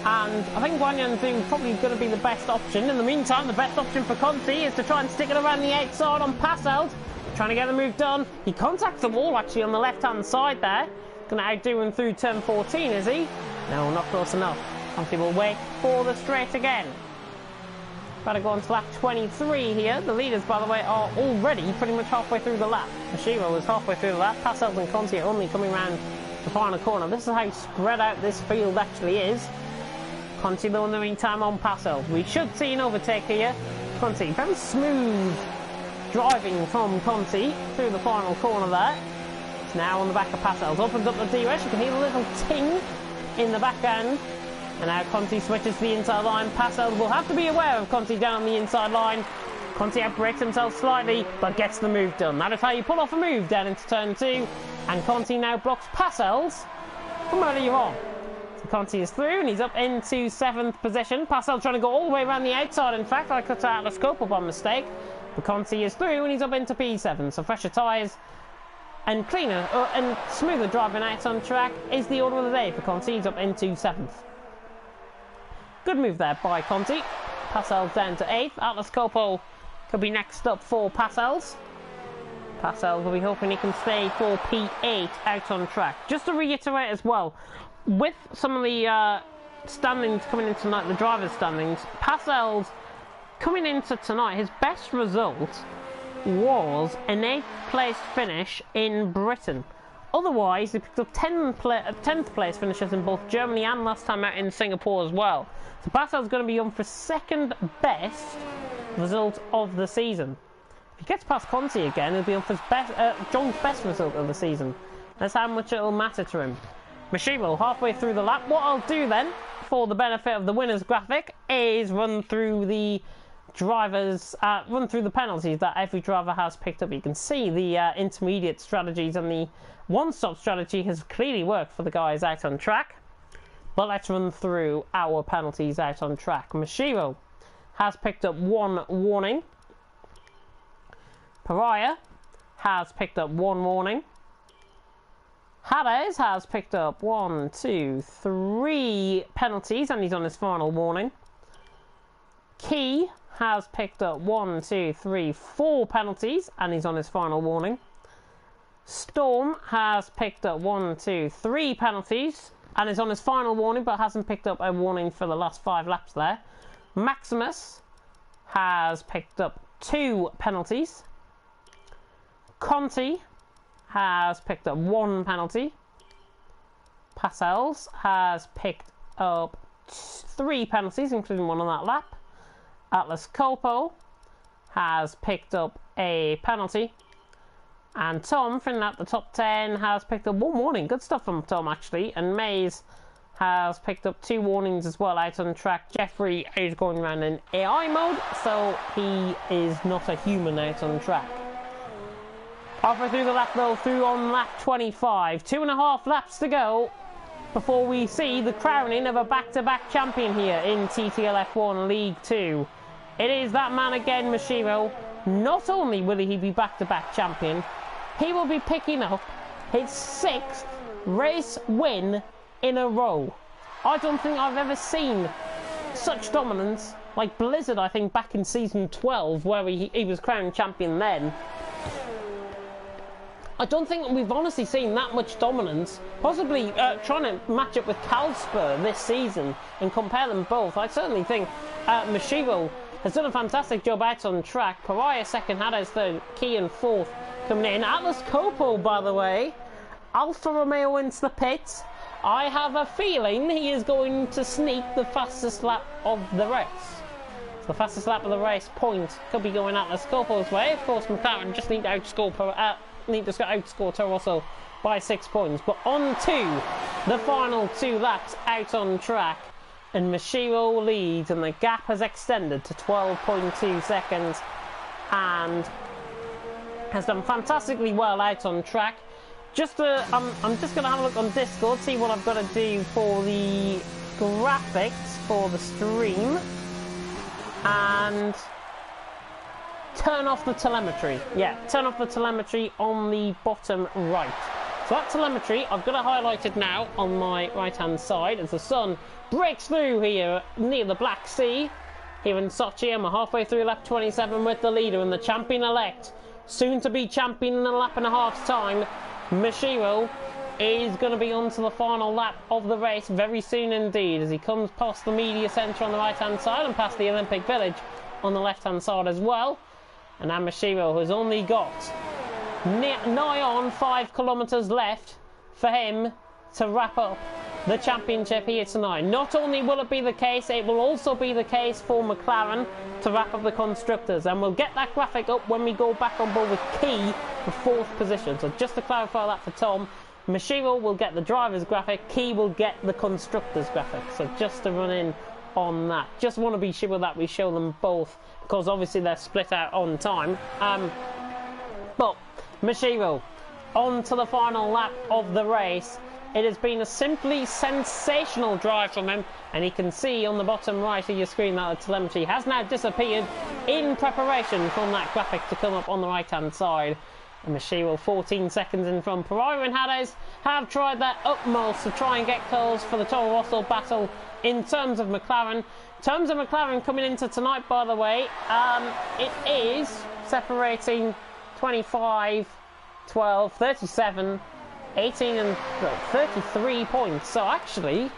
And I think Guanyan Zhu is probably going to be the best option. In the meantime, the best option for Conti is to try and stick it around the outside on Passelt, trying to get the move done. He contacts the wall, actually, on the left-hand side there. Going to outdo him through turn 14, is he? No, not close enough. Conti will wait for the straight again. Better go on to lap 23 here. The leaders, by the way, are already pretty much halfway through the lap. Mashiro is halfway through the lap. Passelt and Conti are only coming around the final corner. This is how spread out this field actually is. Conti, though, in the meantime, on Passelt. We should see an overtake here. Conti, very smooth driving from Conti through the final corner there. It's now on the back of Passelt. Opens up the DRS. You can hear the little ting in the back end. And now Conti switches to the inside line. Passelt will have to be aware of Conti down on the inside line. Conti outbrakes himself slightly, but gets the move done. That is how you pull off a move down into turn 2. And Conti now blocks Passelt from earlier on. Conti is through and he's up into 7th position. Passelt trying to go all the way around the outside. In fact, I cut out the scope up on mistake. But Conti is through and he's up into P7. So fresher tyres and cleaner and smoother driving out on track is the order of the day for Conti. He's up into 7th. Good move there by Conti. Passelt down to 8th. Atlas Coppo could be next up for Passelt. Passelt will be hoping he can stay for P8 out on track. Just to reiterate as well, with some of the standings coming in tonight, the driver's standings, Passelt coming into tonight, his best result was an 8th place finish in Britain. Otherwise, he picked up 10th place finishes in both Germany and last time out in Singapore as well. So Passelt's going to be on for 2nd best result of the season. If he gets past Conti again, he'll be on for his joint best result of the season. That's how much it'll matter to him. Mashiro halfway through the lap. What I'll do then, for the benefit of the winner's graphic, is run through the penalties that every driver has picked up. You can see the intermediate strategies, and the one-stop strategy has clearly worked for the guys out on track. But let's run through our penalties out on track. Mashiro has picked up 1 warning. Pariah has picked up 1 warning. Hades has picked up 1, 2, 3 penalties, and he's on his final warning. Key has picked up 1, 2, 3, 4 penalties, and he's on his final warning. Storm has picked up 1, 2, 3 penalties and is on his final warning, but hasn't picked up a warning for the last 5 laps there. Maximus has picked up 2 penalties. Conti has picked up 1 penalty. Pasels has picked up 3 penalties, including 1 on that lap. Atlas Coppo has picked up a penalty. And Tom, filling out the top 10, has picked up 1 warning. Good stuff from Tom, actually. And Mays has picked up 2 warnings as well out on track. Jeffrey is going around in AI mode, so he is not a human out on track. Halfway through the lap, though, through on lap 25. 2.5 laps to go before we see the crowning of a back-to-back champion here in TTL F1 League 2. It is that man again, Mashiro. Not only will he be back-to-back champion, he will be picking up his 6th race win in a row. I don't think I've ever seen such dominance like Blizzard, I think, back in season 12, where he was crowned champion then. I don't think we've honestly seen that much dominance. Possibly trying to match up with Calspur this season and compare them both. I certainly think Mashiro has done a fantastic job out on track. Pariah second, Hades third, Key and fourth coming in. Atlas Coppo, by the way, Alfa Romeo into the pits. I have a feeling he is going to sneak the fastest lap of the race. So the fastest lap of the race point could be going Atlas Coppo's way. Of course, McLaren just need to outscore Toro by 6 points. But on to the final 2 laps out on track. And Mashiro leads, and the gap has extended to 12.2 seconds. And has done fantastically well out on track. I'm just going to have a look on Discord, see what I've got to do for the graphics for the stream. And turn off the telemetry. Yeah, turn off the telemetry on the bottom right. So that telemetry, I've got it highlighted now on my right-hand side as the sun breaks through here near the Black Sea. Here in Sochi, and we're halfway through lap 27 with the leader and the champion-elect, soon to be champion in a lap and a half's time. Mashiro is going to be on to the final lap of the race very soon indeed, as he comes past the media centre on the right-hand side and past the Olympic Village on the left-hand side as well. And now Mashiro has only got nigh on 5 kilometres left for him to wrap up the championship here tonight. Not only will it be the case, it will also be the case for McLaren to wrap up the constructors, and we'll get that graphic up when we go back on board with Key for 4th position. So just to clarify that for Tom, Mashiro will get the driver's graphic, Key will get the constructor's graphic. So just to run in on that, just want to be sure that we show them both, because obviously they're split out on time. But Mashiro on to the final lap of the race. It has been a simply sensational drive from him, and you can see on the bottom right of your screen that the telemetry has now disappeared in preparation from that graphic to come up on the right hand side. And Mashiro 14 seconds in from Pariah and Hades have tried their utmost to try and get close for the Toro Rosso battle in terms of McLaren. In terms of McLaren coming into tonight, by the way, it is separating 25, 12, 37, 18 and 33 points. So actually,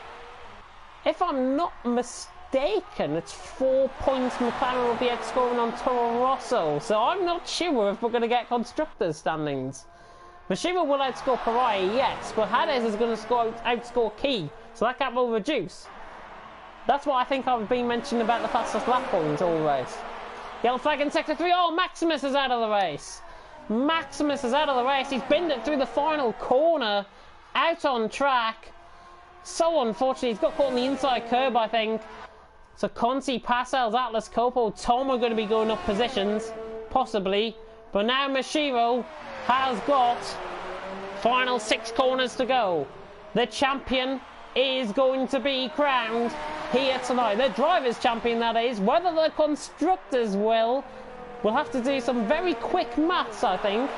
if I'm not mistaken, it's 4 points McLaren will be outscoring on Toro Rosso. So I'm not sure if we're going to get constructors standings. Mashiro will outscore Pariah, yes, but Hades is going to outscore Key, so that gap will reduce. That's what I think I've been mentioning about the fastest lap points all race. Yellow flag in sector 3. Oh, Maximus is out of the race. Maximus is out of the race. He's binned it through the final corner, out on track. So unfortunate. He's got caught on the inside curb, I think. So Conti, Pasels, Atlas Coppo, Tom are going to be going up positions, possibly. But now Mashiro has got final 6 corners to go. The champion is going to be crowned here tonight. The driver's champion, that is. Whether the constructors will, we'll have to do some very quick maths, I think.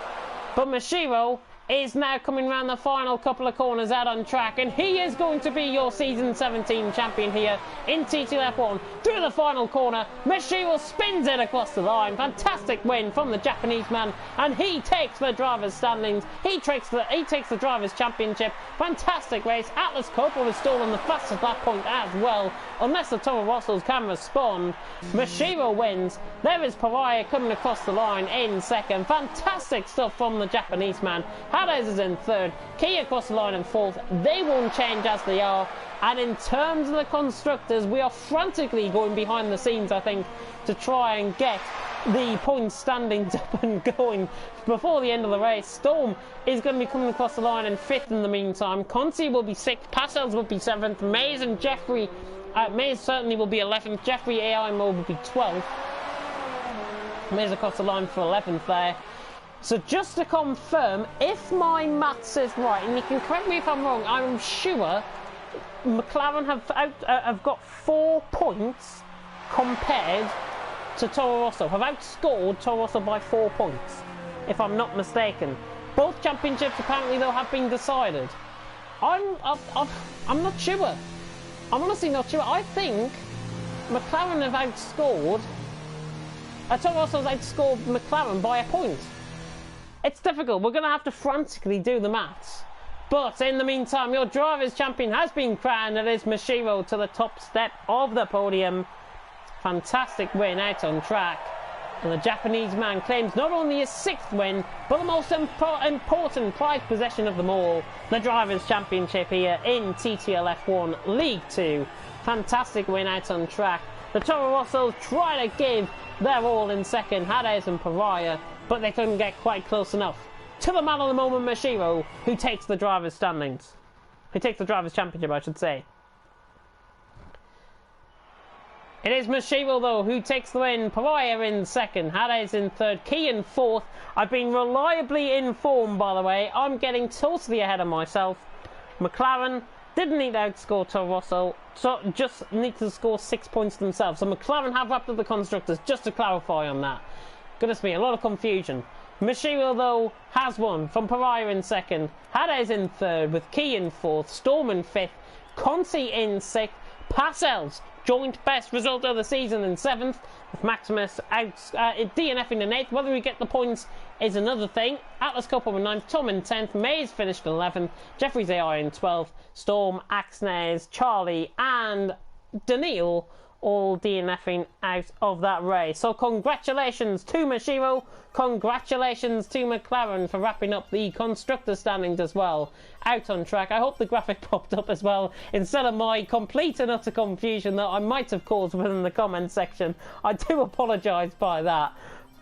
But Mashiro is now coming around the final couple of corners out on track, and he is going to be your season 17 champion here in TTL F1. Through the final corner, Mashiro spins it across the line. Fantastic win from the Japanese man, and he takes the driver's standings. He takes the driver's championship. Fantastic race. Atlas Coppola was stolen the fastest lap point as well, unless the Toro Rossos can respond. Mashiro wins. There is Pariah coming across the line in second. Fantastic stuff from the Japanese man. Hades is in third, Key across the line in fourth. They won't change as they are. And in terms of the constructors, we are frantically going behind the scenes, I think, to try and get the point standings up and going before the end of the race. Storm is going to be coming across the line in fifth in the meantime. Conti will be sixth, Pastels will be seventh, Maze and Jeffrey, Maze certainly will be 11th, Jeffrey AI Mode will be 12th. Maze across the line for 11th there. So just to confirm, if my maths is right, and you can correct me if I'm wrong, I'm sure McLaren have got 4 points compared to Toro Rosso, have outscored Toro Rosso by 4 points, if I'm not mistaken. Both championships apparently though have been decided. I'm not sure. I'm honestly not sure. I think McLaren have outscored, Toro Rosso has outscored McLaren by a point. It's difficult. We're going to have to frantically do the maths. But in the meantime, your driver's champion has been crowned. It is Mashiro to the top step of the podium. Fantastic win out on track. And the Japanese man claims not only his 6th win, but the most important prize possession of them all, the Drivers' Championship here in TTL F1 League 2. Fantastic win out on track. The Toro Rossos try to give their all in second, Hades and Pariah, but they couldn't get quite close enough to the man of the moment, Mashiro, who takes the Drivers' standings. Who takes the Drivers' Championship, I should say. It is Mashiro, though, who takes the win. Pariah in second, Hades in third, Key in fourth. I've been reliably informed, by the way. I'm getting totally ahead of myself. McLaren didn't need to outscore Toro Rosso, so just need to score 6 points themselves. So McLaren have wrapped up the constructors, just to clarify on that. Goodness me, a lot of confusion. Mashiro, though, has won, from Pariah in second, Hades in third, with Key in fourth, Storm in fifth, Conti in sixth, Pastels, joint best result of the season in seventh, with Maximus out, DNFing in eighth. Whether we get the points is another thing. Atlas Coppola in ninth, Tom in 10th, Maze finished in 11th, Jeffrey's AI in 12th, Storm, Axnes, Charlie and Daniil all DNFing out of that race. So congratulations to Mashiro, congratulations to McLaren for wrapping up the constructor standings as well, out on track. I hope the graphic popped up as well, instead of my complete and utter confusion that I might have caused within the comment section. I do apologise by that.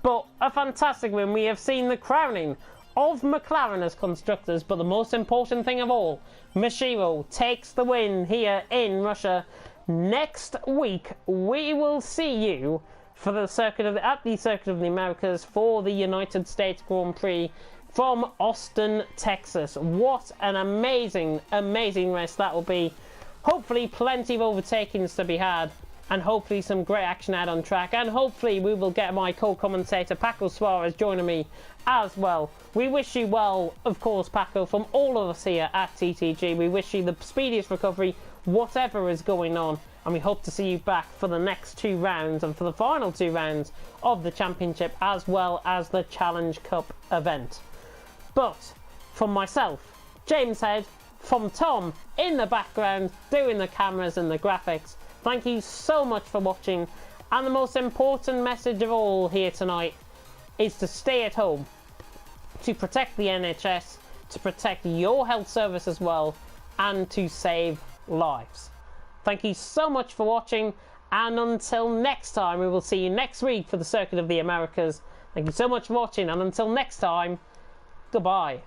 But a fantastic win. We have seen the crowning of McLaren as constructors, but the most important thing of all, Mashiro takes the win here in Russia. Next week, we will see you for the at the Circuit of the Americas for the United States Grand Prix from Austin, Texas. What an amazing, amazing race that will be. Hopefully plenty of overtakings to be had, and hopefully some great action out on track, and hopefully we will get my co-commentator Paco Suarez joining me as well. We wish you well, of course, Paco, from all of us here at TTG. We wish you the speediest recovery, whatever is going on, and we hope to see you back for the next 2 rounds and for the final 2 rounds of the championship, as well as the Challenge Cup event. But from myself, James Head, from Tom in the background doing the cameras and the graphics, thank you so much for watching, and the most important message of all here tonight is to stay at home, to protect the NHS, to protect your health service as well, and to save lives. Thank you so much for watching, and until next time, we will see you next week for the Circuit of the Americas. Thank you so much for watching, and until next time, goodbye.